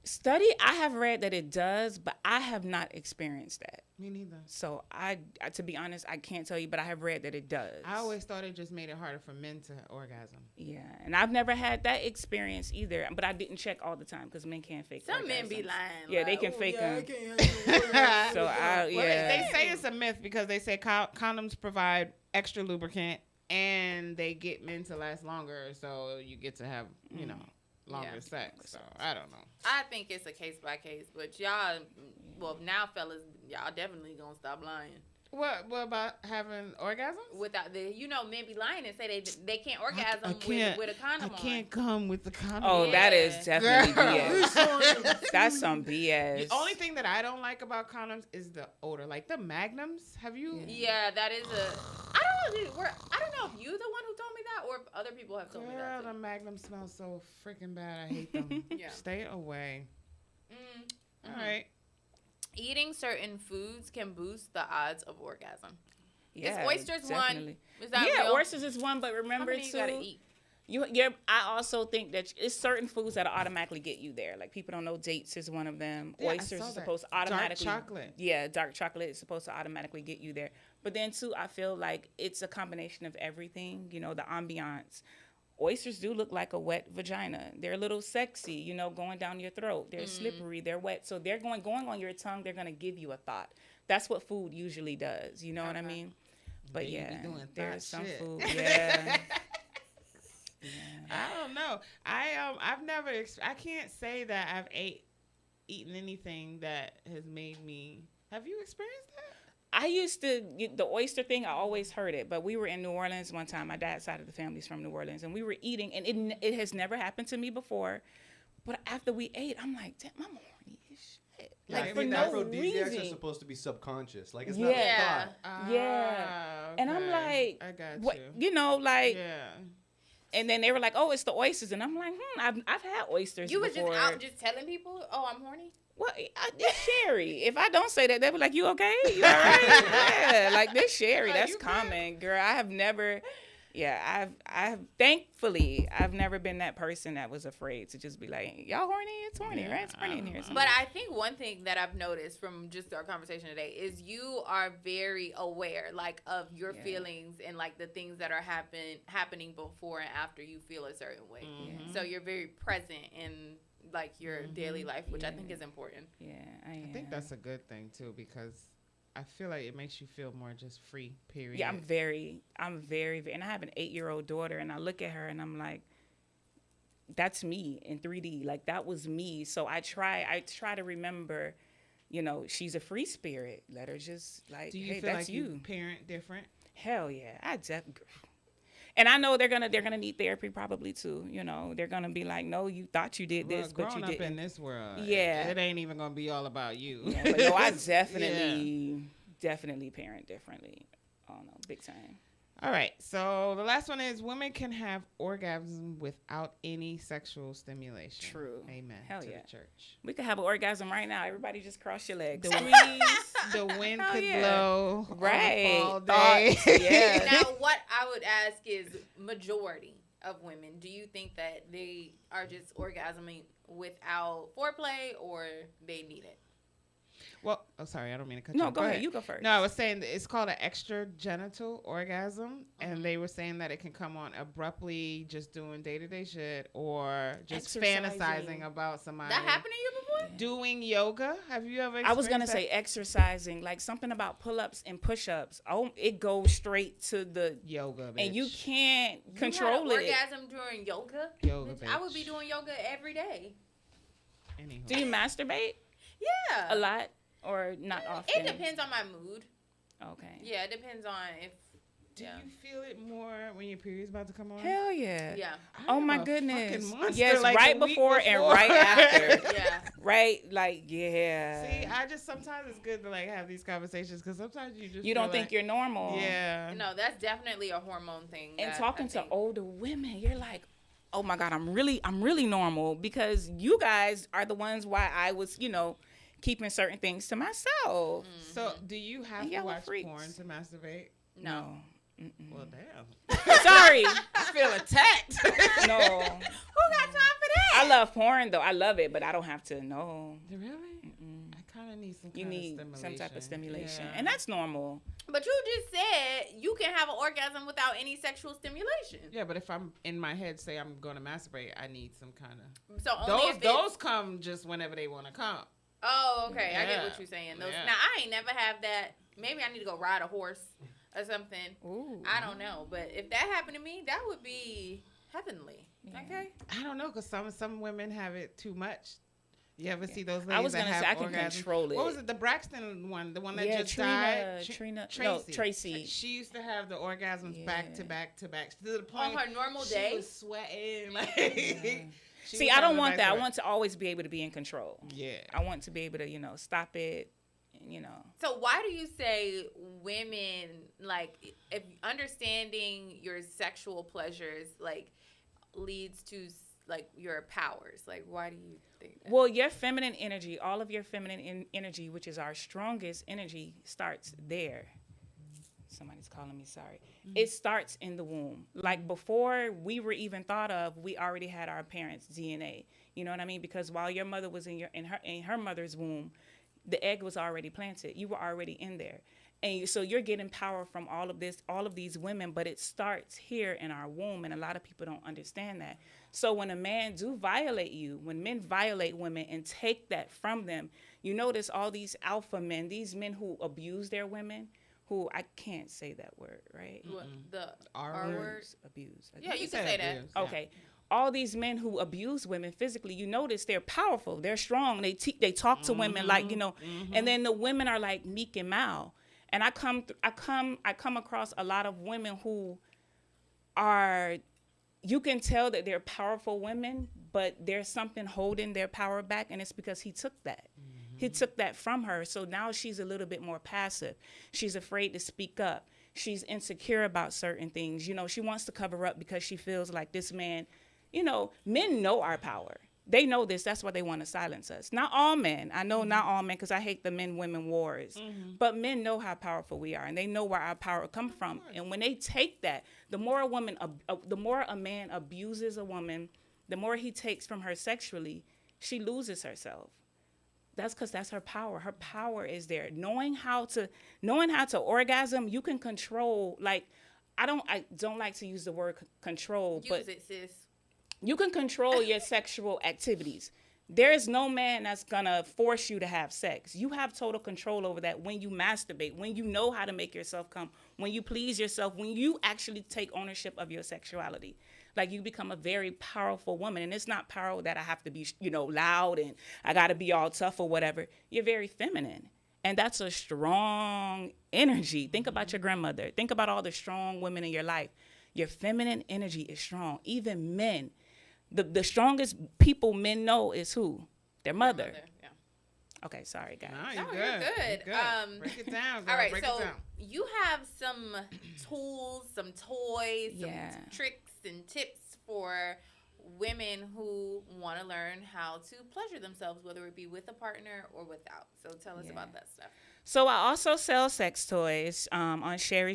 Study, I have read that it does, but I have not experienced that. Me neither. So I to be honest, I can't tell you, but I have read that it does. I always thought it just made it harder for men to orgasm. Yeah, and I've never had that experience either. But I didn't check all the time because men can't fake. Some men orgasms. be lying. Yeah, they like, can "Oh, fake yeah, I them. can't So Well, yeah. they say it's a myth because they say condoms provide extra lubricant and they get men to last longer, so you get to have longer sex. So I don't know. I think it's a case by case, but y'all, well, now fellas, y'all definitely gonna stop lying. What about having orgasms? Without men be lying and say they can't orgasm with a condom I can't come with the condom. Oh, on. that is definitely Girl. BS. That's some BS. The only thing that I don't like about condoms is the odor. Like the Magnums. Have you? Yeah, that is I don't know if you the one who told me that or if other people have told me that. Girl, the Magnum smells so freaking bad. I hate them. Yeah. Stay away. Mm-hmm. All right. Eating certain foods can boost the odds of orgasm. Yeah, is oysters definitely. one? Is that yeah, real? oysters is one, but remember How many too. you gotta eat? I also think that it's certain foods that automatically get you there. Like people don't know dates is one of them. Yeah, I Oysters saw is that. supposed to automatically. Dark chocolate. Yeah, dark chocolate is supposed to automatically get you there. But then too, I feel like it's a combination of everything. The ambiance. Oysters do look like a wet vagina. They're a little sexy, going down your throat. They're slippery. They're wet. So they're going on your tongue. They're going to give you a thought. That's what food usually does. You know what I mean? But Baby yeah, doing there's some shit. food. Yeah. I don't know. I've never. I can't say that I've eaten anything that has made me. Have you experienced that? I used to the oyster thing. I always heard it, but we were in New Orleans one time. My dad's side of the family's from New Orleans, and we were eating, and it has never happened to me before. But after we ate, I'm like, damn, I'm horny as shit. Yeah, Like I for mean, no aphrodisiacs reason. are supposed to be subconscious. Like it's Yeah. not a thought. Yeah. And I'm like, I got what? you. Yeah. And then they were like, "Oh, it's the oysters," and I'm like, I've had oysters. You was before. just out just telling people, "Oh, I'm horny." Well, this Sherry. If I don't say that, they'll be like, "You okay? You all right?" Yeah, like this Sherry. Like, That's you good? common, girl. I have never. Yeah, I've thankfully I've never been that person that was afraid to just be like, "Y'all horny? It's horny, right? It's horny in here." But I think one thing that I've noticed from just our conversation today is you are very aware, like, of your feelings and like the things that are happening before and after you feel a certain way. Mm-hmm. So you're very present in like your daily life, which I think is important. Yeah, I think that's a good thing too because I feel like it makes you feel more just free. Period. Yeah, I'm very, and I have an 8-year-old daughter, and I look at her and I'm like, that's me in 3D. Like that was me. So I try to remember, she's a free spirit. Let her just like, Do you hey, feel that's like you parent different? Hell yeah, and I know they're gonna need therapy probably too. They're gonna be like, no, you thought you did this, but you growing up didn't. in this world, Yeah. it ain't even gonna be all about you. Yeah, but no, I definitely parent differently. Oh no, big time. All right, so the last one is women can have orgasm without any sexual stimulation. True. Amen. Hell to yeah. the church. We could have an orgasm right now. Everybody just cross your legs. The wind Hell could yeah. blow Right. all day. Thoughts, yeah. Now, what I would ask is majority of women, do you think that they are just orgasming without foreplay or they need it? Well, sorry, I don't mean to cut you No, off. go ahead. You go first. No, I was saying that it's called an extragenital orgasm, and they were saying that it can come on abruptly, just doing day-to-day shit, or just Exercising. fantasizing about somebody. That happened to you before? Doing yoga. Have you ever? I was gonna experienced say exercising, like something about pull-ups and push-ups. Oh, it goes straight to the yoga, bitch. and you can't You control had an it. orgasm during yoga? Yoga, Bitch, I would bitch. be doing yoga every day. Anywho. Do you masturbate Yeah. a lot or not often? It depends on my mood. Okay. Yeah, it depends on if Do you feel it more when your period's about to come on? Hell yeah. Yeah. Oh my goodness. Yes, Like right before and right after. Yeah. Right, like yeah. See, I just sometimes it's good to like have these conversations because sometimes you don't feel think like, you're normal. Yeah. No, that's definitely a hormone thing. And talking to older women, you're like, oh my God, I'm really normal, because you guys are the ones why I was, keeping certain things to myself. Mm-hmm. So do you have And to y'all watch freaks. porn to masturbate? No. Well, damn. Sorry. I feel attacked. No. Who got time for that? I love porn though. I love it, but I don't have to know. Really? I kind of need some. You kind need of some type of stimulation. Yeah. And that's normal. But you just said you can have an orgasm without any sexual stimulation. Yeah, but if I'm in my head, say I'm going to masturbate, I need some kind of. So only Those come just whenever they want to come. Oh, okay. I get Yeah. what you're saying. Those. Yeah. Now I ain't never have that. Maybe I need to go ride a horse or something. Ooh. I don't know, but if that happened to me, that would be heavenly. Yeah. Okay. I don't know, because some women have it too much. You ever see those ladies I was that gonna have say I can orgasms? control it. What was it? The Braxton one, the one that Yeah, just Trina- died. Trina- Tracy. no, Tracy. She used to have the orgasms back to Yeah. back to back to the point On her normal she day? was sweating. Like, she See, was I don't having want a that. I nice want to always be able to be in control. Yeah. I want to be able to, stop it. So why do you say women, like, if understanding your sexual pleasures, like, leads to, like, your powers? Like, why do you think that? Well, your feminine energy, all of your feminine energy, which is our strongest energy, starts there. Somebody's calling me, sorry. It starts in the womb. Like before we were even thought of, we already had our parents' DNA. You know what I mean? Because while your mother was in her mother's womb, the egg was already planted. You were already in there. And so you're getting power from all of these women, but it starts here in our womb, and a lot of people don't understand that. So when a man do violate you, when men violate women and take that from them, you notice all these alpha men, these men who abuse their women, who I can't say that word, right? What, the R R word? word? Abuse. Yeah, you can say that. abuse, yeah. Okay. All these men who abuse women physically, you notice they're powerful, they're strong, they talk to women like, and then the women are like meek and mild. And I come across a lot of women who are, you can tell that they're powerful women, but there's something holding their power back, and it's because he took that. He took that from her, so now she's a little bit more passive. She's afraid to speak up. She's insecure about certain things. She wants to cover up because she feels like this man, men know our power. They know this. That's why they want to silence us. Not all men. I know not all men, because I hate the men-women wars. But men know how powerful we are, and they know where our power comes from. And when they take that, the more a man abuses a woman, the more he takes from her sexually, she loses herself. That's because that's her power. Her power is there. Knowing how to orgasm, you can control. Like, I don't like to use the word control, but Use it, sis. you can control your sexual activities. There is no man that's gonna force you to have sex. You have total control over that when you masturbate, when you know how to make yourself come, when you please yourself, when you actually take ownership of your sexuality. Like, you become a very powerful woman. And it's not power that I have to be, loud and I gotta be all tough or whatever. You're very feminine. And that's a strong energy. Think about your grandmother. Think about all the strong women in your life. Your feminine energy is strong. Even men. The strongest people men know is who? Their mother. Yeah. Okay, sorry, guys. No, No, you're good. Break it down, girl. All right, Break so it down. you have some tools, some toys, some Yeah. tricks and tips for women who want to learn how to pleasure themselves, whether it be with a partner or without. So tell us about that stuff. So I also sell sex toys on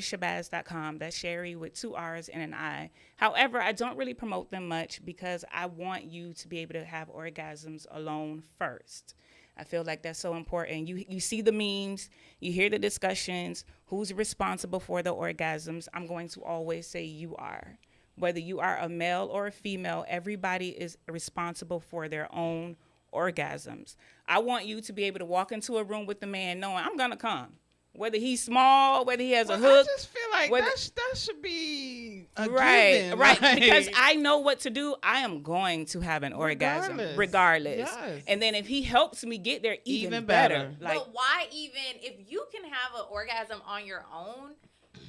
SherriShabazz.com. That's Sherri with 2 R's and an I. However, I don't really promote them much because I want you to be able to have orgasms alone first. I feel like that's so important. You see the memes, you hear the discussions, who's responsible for the orgasms. I'm going to always say you are. Whether you are a male or a female, everybody is responsible for their own orgasms. I want you to be able to walk into a room with the man knowing I'm going to come. Whether he's small, whether he has a hook. I just feel like whether, that should be a right, given. right. Like, Because I know what to do. I am going to have an orgasm regardless. Yes. And then if he helps me get there, even better. Like, but why even, if you can have an orgasm on your own,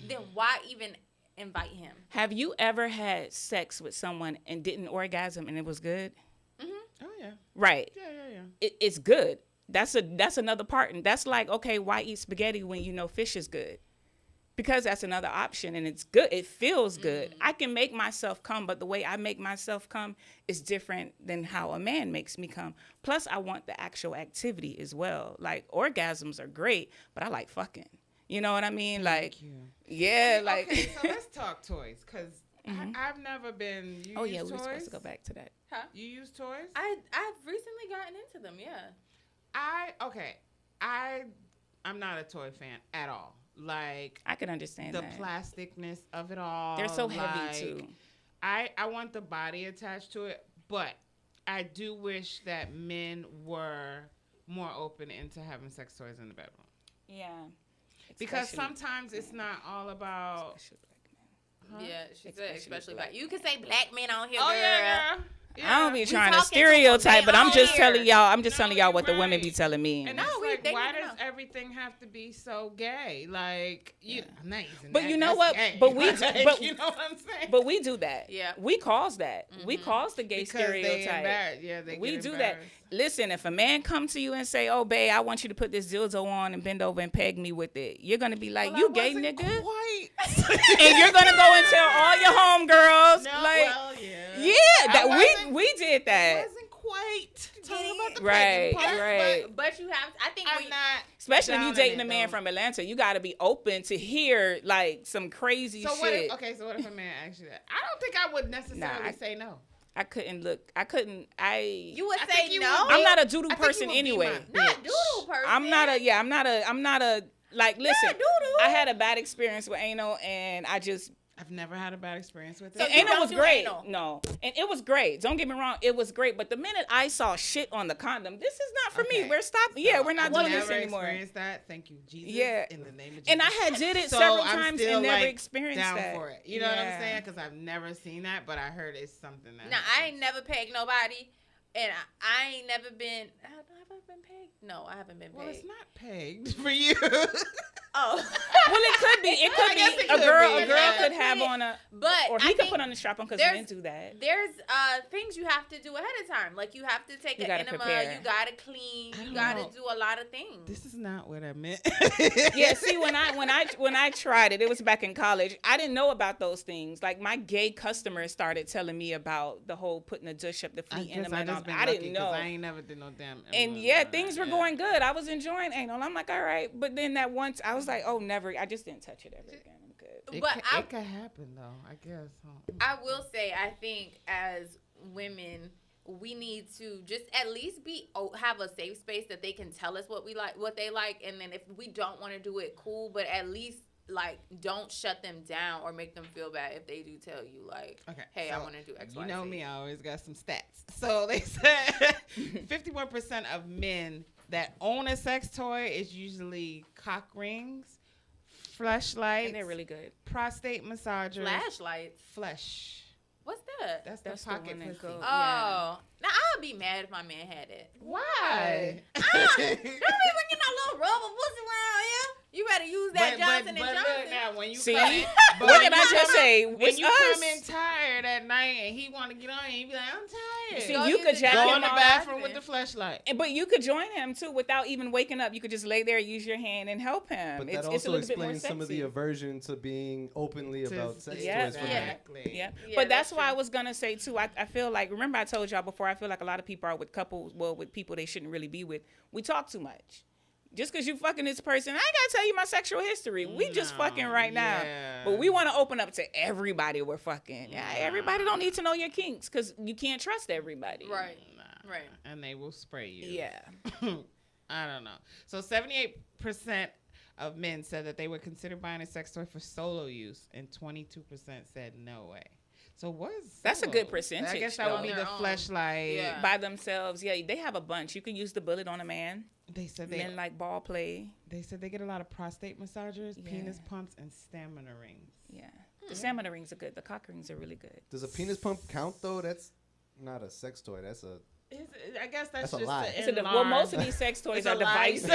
then why even invite him? Have you ever had sex with someone and didn't orgasm and it was good? Oh yeah. Right. Yeah. It's good. That's another part, and that's like, okay, why eat spaghetti when you know fish is good? Because that's another option, and it's good. It feels good. I can make myself come, but the way I make myself come is different than how a man makes me come. Plus, I want the actual activity as well. Like, orgasms are great, but I like fucking. You know what I mean? Like, yeah, like. Okay, so let's talk toys, because I've never been. You use yeah, toys? we're supposed to go back to that. Huh? You use toys? I've recently gotten into them. Yeah. I'm not a toy fan at all. Like, I can understand the that. plasticness of it all. They're so heavy too. I want the body attached to it, but I do wish that men were more open into having sex toys in the bedroom. Yeah. Because sometimes it's not all about. Yeah, she said especially black. You can say black men on here, Oh girl. yeah. I don't be trying to talking stereotype, but I'm just here. telling y'all. I'm just telling y'all what the you're women be right. telling me. And No, it's like, they why need to does know. everything have to be so gay? Like, I'm not using But that. you know That's what? gay. But we, Like, but you know what I'm saying? But we do that. Yeah. We cause that. We cause the gay because they stereotype. they We get do that. embarrassed. Listen, if a man come to you and say, "Oh, babe, I want you to put this dildo on and bend over and peg me with it," you're gonna be like, Well, "You I gay, wasn't nigga," Quite. and you're gonna go and tell all your homegirls, No, like, well, yeah. "Yeah, that wasn't- we did I that." wasn't quite talking about the Right, pegging part, right. But you have. I think I'm not. Especially if you down dating in a it, man though. from Atlanta, you got to be open to hear like some crazy So shit. what? So what if a man asks you that? I don't think I would necessarily say no. I couldn't look. I couldn't. you would I say think you no. would be- I'm not a doodle I think you person would be anyway. my Not bitch. doodle person. I'm not a. Yeah, I'm not a. Like, listen. doodle. I had a bad experience with anal, and I just. I've never had a bad experience with it. So And you it don't was do great. anal? No, and it was great. Don't get me wrong. It was great. But the minute I saw shit on the condom, this is not for me. Okay. We're stopping. Yeah, we're not I've doing never this anymore. experienced that. Thank you, Jesus. Yeah. In the name of Jesus. And I had did it So several I'm times still, and never like, experienced down that. for it. You know what I'm Yeah. saying? Because I've never seen that, but I heard it's something that. Now I happens. ain't never pegged nobody, and I ain't never been. Have I ever been pegged? No, I haven't been pegged. Well, it's not pegged for you. Oh, Well, it could be. It could I guess be. it A could girl. be. A girl Yeah. could have on a. but Or I he could think put on the strap on because there's- men do that. there's things you have to do ahead of time. Like you have to take You an gotta enema. prepare. You gotta clean. I You don't gotta know. do a lot of things. This is not what I meant. Yeah, see, when I tried it, it was back in college. I didn't know about those things. Like my gay customers started telling me about the whole putting the douche up the I feet guess enema. I and all just been that. I lucky didn't 'cause know. I ain't never did no damn. And enema, yeah, none of things that, were yeah. going good. I was enjoying anal. I'm like, all right. But then that once, I was like, oh, never. I just didn't touch it ever again. I'm good. It But it could happen though. I guess. I will say, I think as women, we need to just at least have a safe space that they can tell us what we like, what they like, and then if we don't want to do it, cool. But at least like don't shut them down or make them feel bad if they do tell you like, Okay. hey, I so want to do X, Y, You know Z. me, I always got some stats. So they said 51% of men that own a sex toy is usually cock rings, fleshlights, And they're really good. prostate massagers, Flashlights. flesh. What's that? That's That's the the pocket one that pussy. goes- Oh, now I'd be mad if my man had it. Why? Don't be bringing no little rubber pussy around here. You better use that Johnson and Look, Johnson. now, when you See? come in, but What when did I you just come say? in- When It's you us. come in tired at night and he want to get on you, you be like, I'm tired. See, Go you use could the jack Go Johnson in him the and off. bathroom with Johnson. the fleshlight. But you could join him too without even waking up. You could just lay there, use your hand, and help him. But it's, that it's a also little bit more explains some of the sexy. aversion to being openly about sex Yeah. toys for men. Exactly. Yeah. Yeah, But that's that's why I true. was gonna say too. I feel like, remember I told y'all before, I feel like a lot of people are with couples, well, with people they shouldn't really be with. We talk too much. Just because you fucking this person, I ain't gotta tell you my sexual history. We just No, fucking right now. yeah. But we want to open up to everybody we're fucking. Yeah, everybody don't need to know your kinks because you can't trust everybody. Right. Nah. Right. And they will spray you. Yeah. I don't know. So 78% of men said that they would consider buying a sex toy for solo use, and 22% said no way. So what is That's a solo? good percentage, I guess that would though. be On the their own. fleshlight. Yeah. By themselves, yeah, they have a bunch. You can use the bullet on a man. They said Men like ball play. they said they get a lot of prostate massagers, Yeah. penis pumps, and stamina rings. Yeah. The stamina rings are good. The cock rings are really good. Does a penis pump count though? That's not a sex toy. That's a I guess that's That's a just lie. to It's a enlarge. well, most of these sex toys It's are a lie. devices.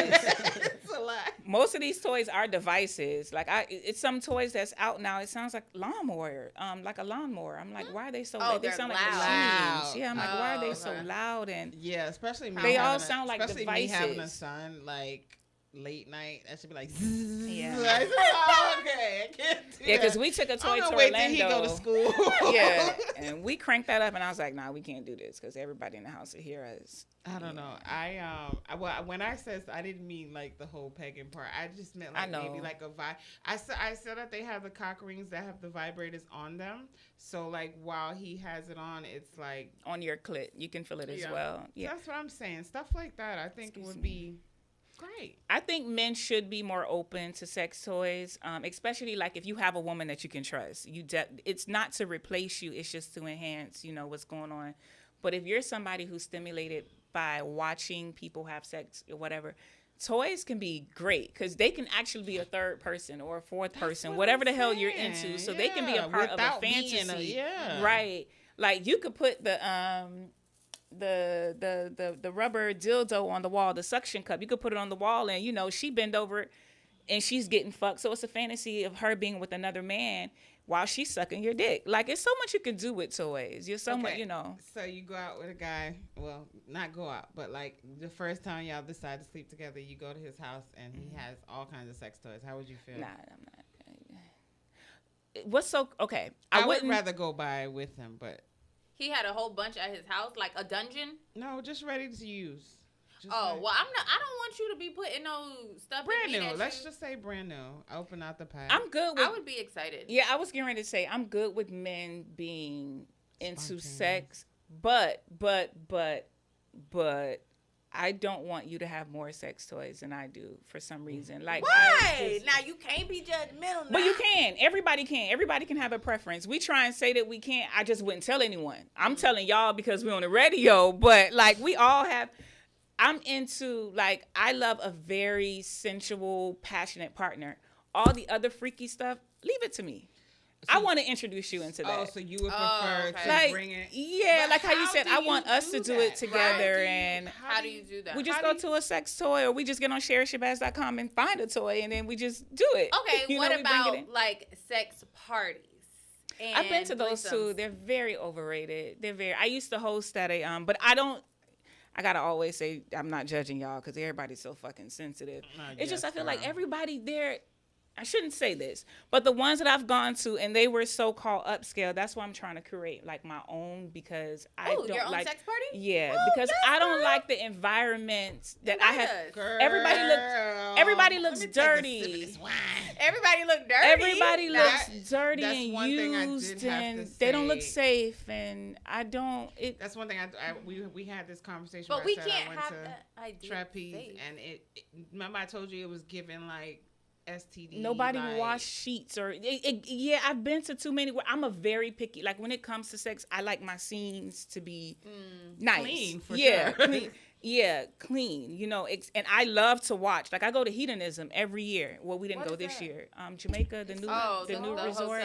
It's a lie. Most of these toys are devices. Like it's some toys that's out now. It sounds like lawnmower, like a lawnmower. I'm like, why are they so? They sound like machines. Yeah, I'm like, why are they so loud? And yeah, especially me. They all sound like especially devices. Me having a son, like late night, that should be like. Yeah. Like, oh, okay, I can't do Yeah, because that. we took a toy to I'm gonna Orlando. wait till he go to school. Yeah, and we cranked that up, and I was like, nah, we can't do this because everybody in the house will hear us. I don't know. When I said, I didn't mean like the whole pegging part. I just meant like maybe like a vibe. I said that they have the cock rings that have the vibrators on them. So like while he has it on, it's like on your clit. You can feel it as well. Yeah, that's what I'm saying. Stuff like that, I think it would be great. I think men should be more open to sex toys, especially like if you have a woman that you can trust. It's not to replace you. It's just to enhance, what's going on. But if you're somebody who's stimulated by watching people have sex or whatever, toys can be great because they can actually be a third person or a fourth person, whatever the hell you're into. So they can be a part of a fantasy, right? Like you could put the rubber dildo on the wall, the suction cup. You could put it on the wall, and she bend over, and she's getting fucked. So it's a fantasy of her being with another man while she's sucking your dick. Like, it's so much you can do with toys. You're so much, So you go out with a guy. Well, not go out, but like the first time y'all decide to sleep together, you go to his house and he has all kinds of sex toys. How would you feel? Nah, I'm not. What's so okay? I would rather go by with him, but he had a whole bunch at his house, like a dungeon. No, just ready to use. Well, I don't want you to be putting no stuff brand in new. Let's just say brand new. Open out the pack. I'm good with. I would be excited. Yeah, I was getting ready to say I'm good with men being into sex, but I don't want you to have more sex toys than I do for some reason. Like why? Now you can't be judgmental. But you can. Everybody can. Everybody can have a preference. We try and say that we can't. I just wouldn't tell anyone. I'm telling y'all because we're on the radio. But like we all have. I'm into, like, I love a very sensual, passionate partner. All the other freaky stuff, leave it to me. So I want to introduce you into that. Oh, so you would prefer to bring it? Yeah, but like how you said, I want us to do it together. And how do you do that? We just go to a sex toy, or we just get on SherriShabazz.com and find a toy, and then we just do it. Okay, what about, like, sex parties? I've been to those too. They're very overrated. I used to host at a, but I gotta always say I'm not judging y'all because everybody's so fucking sensitive. It's just I feel like everybody there. I shouldn't say this, but the ones that I've gone to and they were so-called upscale. That's why I'm trying to create like my own because I don't your own like sex party. Yeah, because I don't like the environment that I have. Girl, everybody looks dirty. Everybody look dirty. Everybody looks dirty that's and one thing I used, did have and to they don't look say. safe. And I don't. That's one thing we had this conversation. But we I said can't I went have to that idea. trapeze, safe. and it. Remember, I told you it was given like STD. Nobody like, wash sheets or yeah. I've been to too many. I'm a very picky. Like when it comes to sex, I like my scenes to be nice, clean for sure. Clean. Yeah, clean. And I love to watch. Like I go to Hedonism every year. Well, we didn't go this year. Jamaica, the new resort.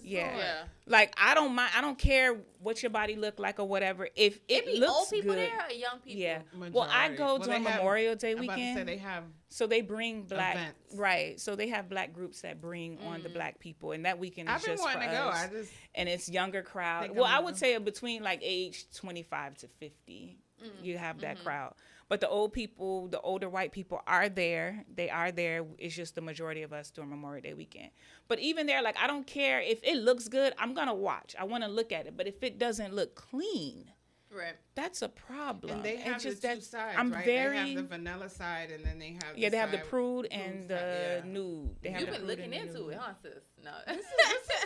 Yeah. Like I don't mind. I don't care what your body look like or whatever. If it looks old people good, there or young people. Yeah. Majority. Well, I go during Memorial Day weekend. They have. So they bring black, events. right? So they have black groups that bring on the black people, and that weekend is I've been just wanting for to go. us. And it's younger crowd. Well, I would say between like age 25 to 50, you have that crowd. But the old people, the older white people are there. They are there. It's just the majority of us during Memorial Day weekend. But even there, like I don't care if it looks good. I'm gonna watch. I want to look at it. But if it doesn't look clean. Right. That's a problem. And they have the two sides, right? They have the vanilla side, and then they have they have the prude and the nude. You've been looking into it, huh, sis? No. This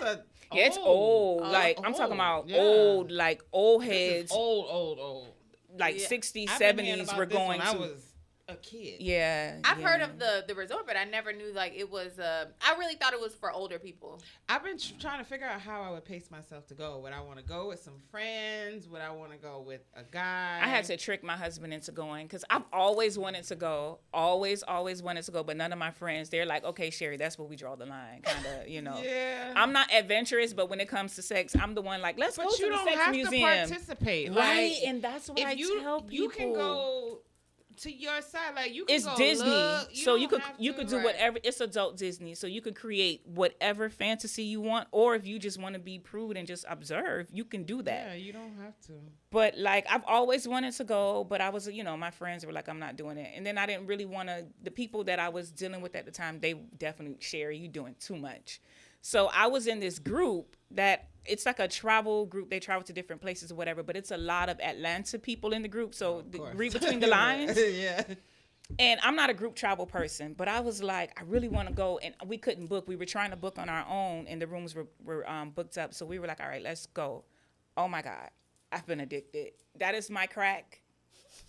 is it's old. Like I'm talking about old, like old heads. Old. Like 60s, 70s were going to. I was a kid. Yeah. I've heard of the resort, but I never knew like it was. I really thought it was for older people. I've been trying to figure out how I would pace myself to go. Would I want to go with some friends? Would I want to go with a guy? I had to trick my husband into going because I've always wanted to go. Always wanted to go, but none of my friends, they're like, okay, Sherri, that's where we draw the line, kind of, Yeah. I'm not adventurous, but when it comes to sex, I'm the one like, let's go to the sex museum. But you don't have to participate. Right, and that's what I tell people. You can go to your side. Like you can it's go Disney, look, so you don't could have you to- could do Right. whatever. It's adult Disney, so you could create whatever fantasy you want, or if you just want to be prude and just observe, you can do that. Yeah, you don't have to. But like I've always wanted to go, but I was, my friends were like, I'm not doing it. And then I didn't really want to, the people that I was dealing with at the time, they definitely, Sherri, you doing too much. So I was in this group that it's like a travel group. They travel to different places or whatever, but it's a lot of Atlanta people in the group. So read between the lines. Yeah. And I'm not a group travel person, but I was like, I really want to go. And we couldn't book. We were trying to book on our own and the rooms were booked up. So we were like, all right, let's go. Oh my God. I've been addicted. That is my crack.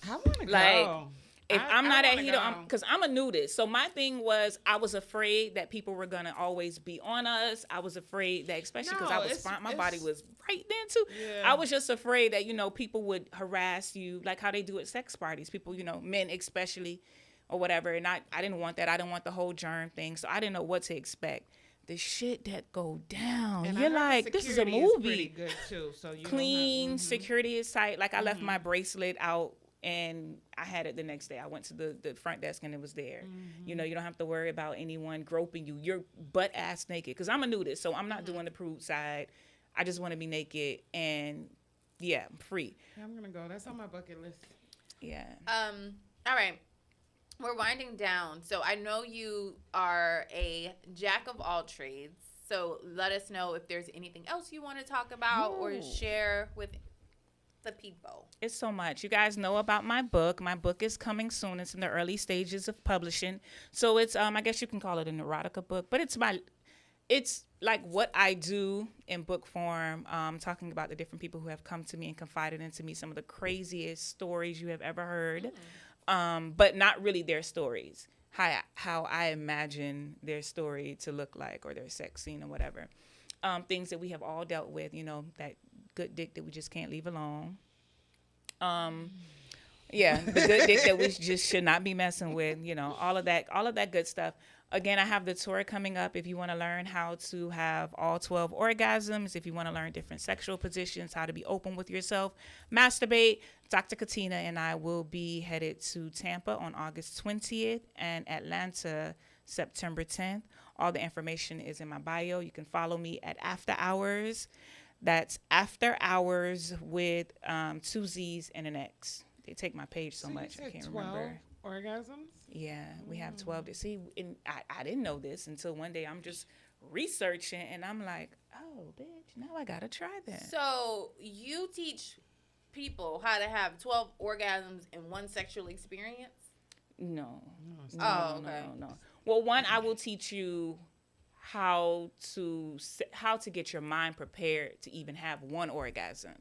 I want to Like, go. If I'm not at Hito, go. because I'm a nudist. So my thing was, I was afraid that people were gonna always be on us. I was afraid that, especially because I was fine, my body was right then too. Yeah. I was just afraid that people would harass you, like how they do at sex parties. People, men especially, or whatever. And I didn't want that. I didn't want the whole germ thing. So I didn't know what to expect. The shit that go down. And You're like, this is a security movie. pretty good too, so you Clean, don't have, security is tight. Like I left my bracelet out and I had it the next day. I went to the front desk and it was there. You don't have to worry about anyone groping you. You're butt ass naked. Because I'm a nudist, so I'm not doing the prude side. I just want to be naked and yeah, I'm free. I'm gonna go. That's on my bucket list. Yeah. All right. We're winding down. So I know you are a jack of all trades. So let us know if there's anything else you want to talk about or Ooh. share with the people. It's so much. You guys know about my book. My book is coming soon. It's in the early stages of publishing. So it's I guess you can call it an erotica book, but it's like what I do in book form, talking about the different people who have come to me and confided into me some of the craziest stories you have ever heard. But not really their stories. How I imagine their story to look like, or their sex scene or whatever. Things that we have all dealt with, that good dick that we just can't leave alone. Yeah, the good dick that we just should not be messing with, all of that good stuff. Again, I have the tour coming up. If you want to learn how to have all 12 orgasms, if you want to learn different sexual positions, how to be open with yourself, masturbate, Dr. Katina and I will be headed to Tampa on August 20th and Atlanta September 10th. All the information is in my bio. You can follow me at After Hours. That's After Hours with 2 Z's and an X. They take my page so you much, I said can't 12 remember. orgasms? Yeah, we have 12 to see. And I didn't know this until one day I'm just researching and I'm like, oh, bitch, now I got to try that. So you teach people how to have 12 orgasms in one sexual experience? No. Oh, okay. No. Well, one, I will teach you how to get your mind prepared to even have one orgasm.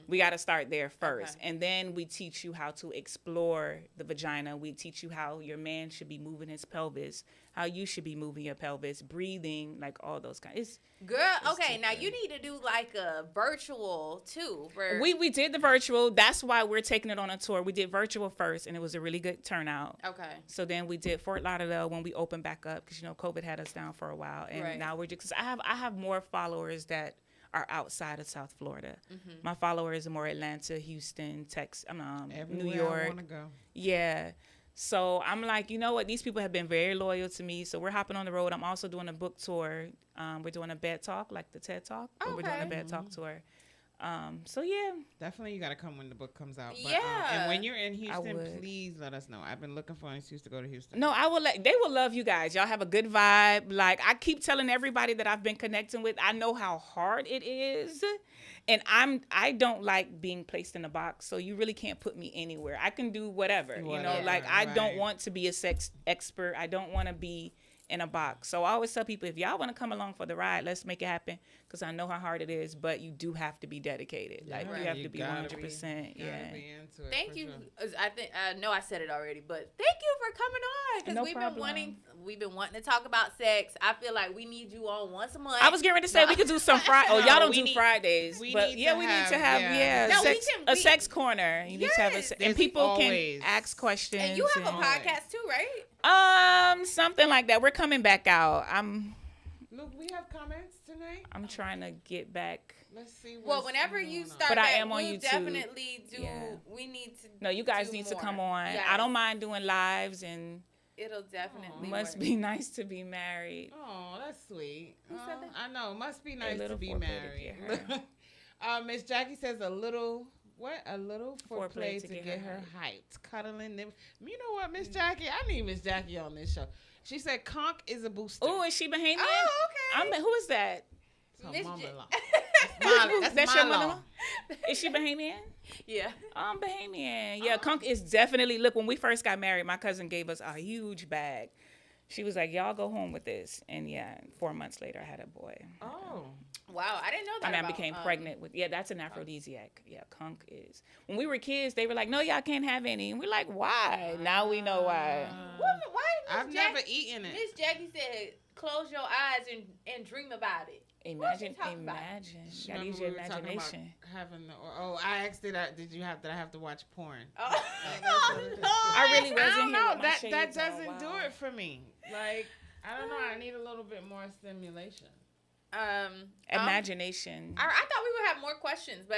We got to start there first. Okay. And then we teach you how to explore the vagina. We teach you how your man should be moving his pelvis, how you should be moving your pelvis, breathing, like all those kinds. Girl, okay, now you need to do like a virtual too. We did the virtual. That's why we're taking it on a tour. We did virtual first, and it was a really good turnout. Okay. So then we did Fort Lauderdale when we opened back up, because COVID had us down for a while, and Right. now we're just. Cause I have more followers that are outside of South Florida. My followers are more Atlanta, Houston, Texas, Everywhere New York. I want to go. Yeah. So I'm like, you know what? These people have been very loyal to me. So we're hopping on the road. I'm also doing a book tour. We're doing a bed talk, like the TED Talk. But we're doing a Okay. bed talk tour. So yeah. Definitely, you got to come when the book comes out. But, Yeah. and when you're in Houston, would. please let us know. I've been looking for an excuse to go to Houston. No, I will. They will love you guys. Y'all have a good vibe. Like I keep telling everybody that I've been connecting with, I know how hard it is, and I don't like being placed in a box. So you really can't put me anywhere. I can do whatever. Whatever, Like I don't right. want to be a sex expert. I don't want to be in a box. So I always tell people, if y'all want to come along for the ride, let's make it happen, because I know how hard it is, but you do have to be dedicated. Like Right. you have You to be gotta 100%. Gotta Yeah. be into it, Thank for you. sure. I know I said it already, but thank you for coming on, because No we've problem. been wanting to talk about sex. I feel like we need you on once a month. I was getting ready to say we could do some Friday. Oh, No, y'all don't we do need- Fridays, we but need yeah, to we need to have- have yeah. No, sex, we a sex corner. You need to have Yes. and There's people always- can ask questions. and you have a and- podcast too, right? something like that. We're coming back out. Look, we have comments tonight? I'm trying to get back. Let's see. Well, whenever you start, but I back, am on we'll YouTube. Definitely do. Yeah. We need to. No, you guys do need more. to come on. Yes. I don't mind doing lives, and It'll definitely. must work. be nice to be married. Oh, that's sweet. Who said that? I know. Must be nice to little be foreplay to married. get her. Miss Jackie says a little. What? A little Foreplay foreplay to get her hyped. Cuddling them. You know what, Miss Jackie? I need Miss Jackie on this show. She said conch is a booster. Oh, is she Bahamian? Oh, okay. Who is that? It's her Miss mama-in-law. J- That's your my law. mother-in-law? Is she Bahamian? Yeah. I'm Bahamian. Yeah, conch is definitely. Look, when we first got married, my cousin gave us a huge bag. She was like, "Y'all go home with this," and 4 months later, I had a boy. Oh. Wow, I didn't know that. I mean, I about, became pregnant with. Yeah, that's an aphrodisiac. Yeah, conch is. When we were kids, they were like, "No, y'all can't have any." And we're like, "Why?" Now we know why. Why? I've never eaten it. Miss Jackie said, "Close your eyes and dream about it." Imagine. talking about? Gotta Remember use we your were talking about imagination. having the, I asked it. Did I have to watch porn? Oh, I really I wasn't don't here know. with my That shades on. doesn't do Wow. it for me. Like I don't know. I need a little bit more stimulation. Imagination. I thought we would have more questions, but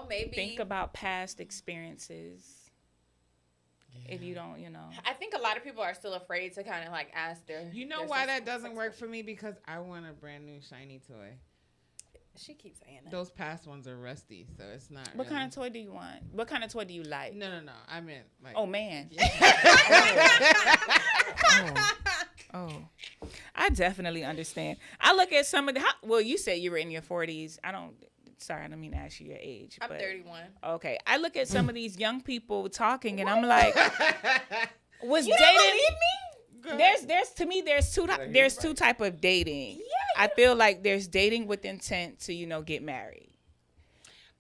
maybe Think about past experiences. If you don't, I think a lot of people are still afraid to kind of like ask their. You know their why sex- that doesn't sex work life. for me? Because I want a brand new shiny toy. She keeps saying that. Those past ones are rusty, so it's not. What really... kind of toy do you want? What kind of toy do you like? No. I meant like. Oh man. Oh, I definitely understand. I look at some of the. Well, you said you were in your 40s. Sorry, I don't mean to ask you your age. I'm but, 31. Okay, I look at some of these young people talking, and I'm like, was You dating? don't believe me? There's to me there's two type of dating. Yeah. I feel like there's dating with intent to get married.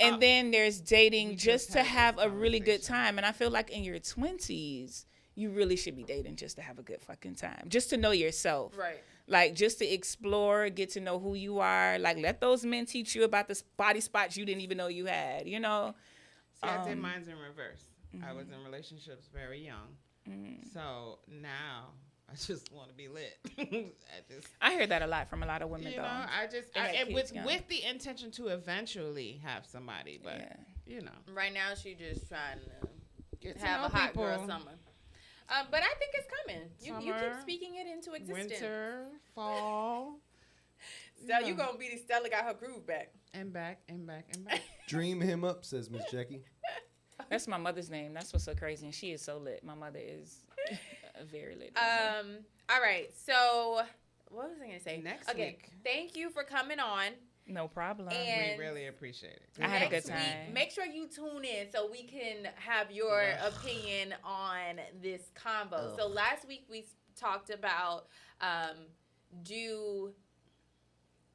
And then there's dating just to have a really good time. And I feel like in your 20s, you really should be dating just to have a good fucking time. Just to know yourself. Right. Like, just to explore, get to know who you are. Like, let those men teach you about the body spots you didn't even know you had, See, I did mine's in reverse. I was in relationships very young. So now I just want to be lit. I hear that a lot from a lot of women, though. And kids young. with the intention to eventually have somebody, but Right now, she just trying to get to have know a hot people. girl summer. But I think it's coming. You keep Summer, speaking it into existence. Winter, fall, So you gonna be Stella got her groove back. and back and back and back. Dream him up, says Miss Jackie. That's my mother's name. That's what's so crazy. And she is so lit. My mother is a very lit. All right. So what was I gonna say? Next okay. week. Thank you for coming on. No problem. And We really appreciate it. I had a good next time. week, make sure you tune in so we can have your opinion on this convo. So last week we talked about do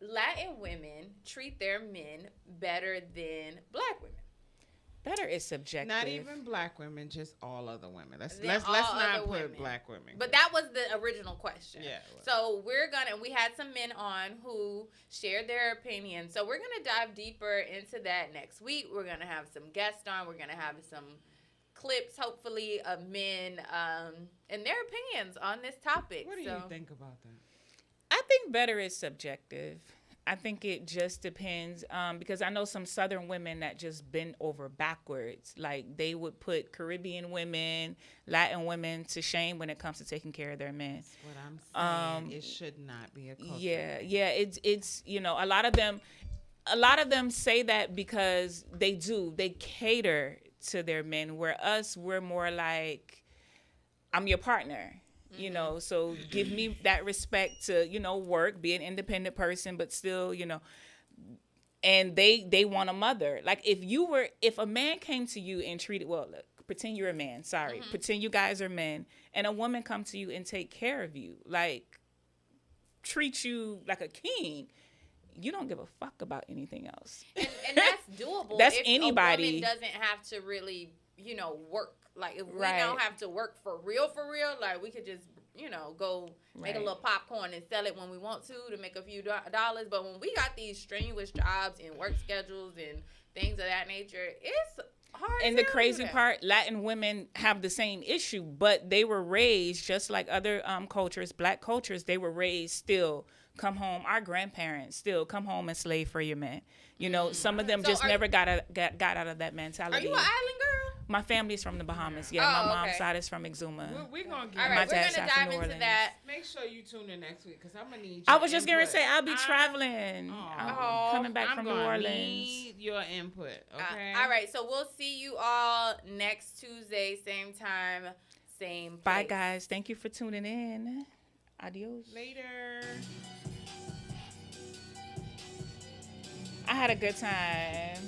Latin women treat their men better than black women? Better is subjective. Not even black women, just all other women. Let's Then not all other put women. black women. But that was the original question. Yeah. So we had some men on who shared their opinions. So we're going to dive deeper into that next week. We're going to have some guests on. We're going to have some clips, hopefully, of men and their opinions on this topic. What do you think about that? I think better is subjective. I think it just depends because I know some Southern women that just bend over backwards. Like they would put Caribbean women, Latin women to shame when it comes to taking care of their men. That's what I'm saying. It should not be a culture. Yeah. It's a lot of them say that because they cater to their men. Where us, we're more like, I'm your partner. So give me that respect to, work, be an independent person, but still, and they want a mother. Like if a man came to you and treated, pretend you're a man, pretend you guys are men, and a woman come to you and take care of you, like treat you like a king, you don't give a fuck about anything else. And that's doable. That's if anybody. A woman doesn't have to really, work. Like, if we Right. don't have to work for real, like, we could just, go make a little popcorn and sell it when we want to make a few dollars. But when we got these strenuous jobs and work schedules and things of that nature, it's hard. And the crazy part, Latin women have the same issue, but they were raised just like other cultures, black cultures. They were raised still come home. Our grandparents still come home and slave for your man. You know, some of them just never got out of that mentality. Are you an island girl? My family's from the Bahamas. Yeah, my mom's side is from Exuma. We're gonna get all right. We're gonna dive into that. Make sure you tune in next week because I'm gonna need. I was just gonna say I'll be traveling. Oh, coming back from New Orleans. Need your input. Okay. All right. So we'll see you all next Tuesday, same time, same place. Bye, guys. Thank you for tuning in. Adios. Later. I had a good time.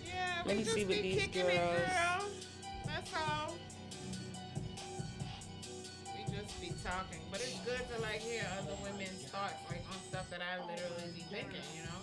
Yeah, Let me see what these kicking girls. It, girl. That's all. We just be talking, but it's good to like hear other women's thoughts, like on stuff that I literally be thinking, you know.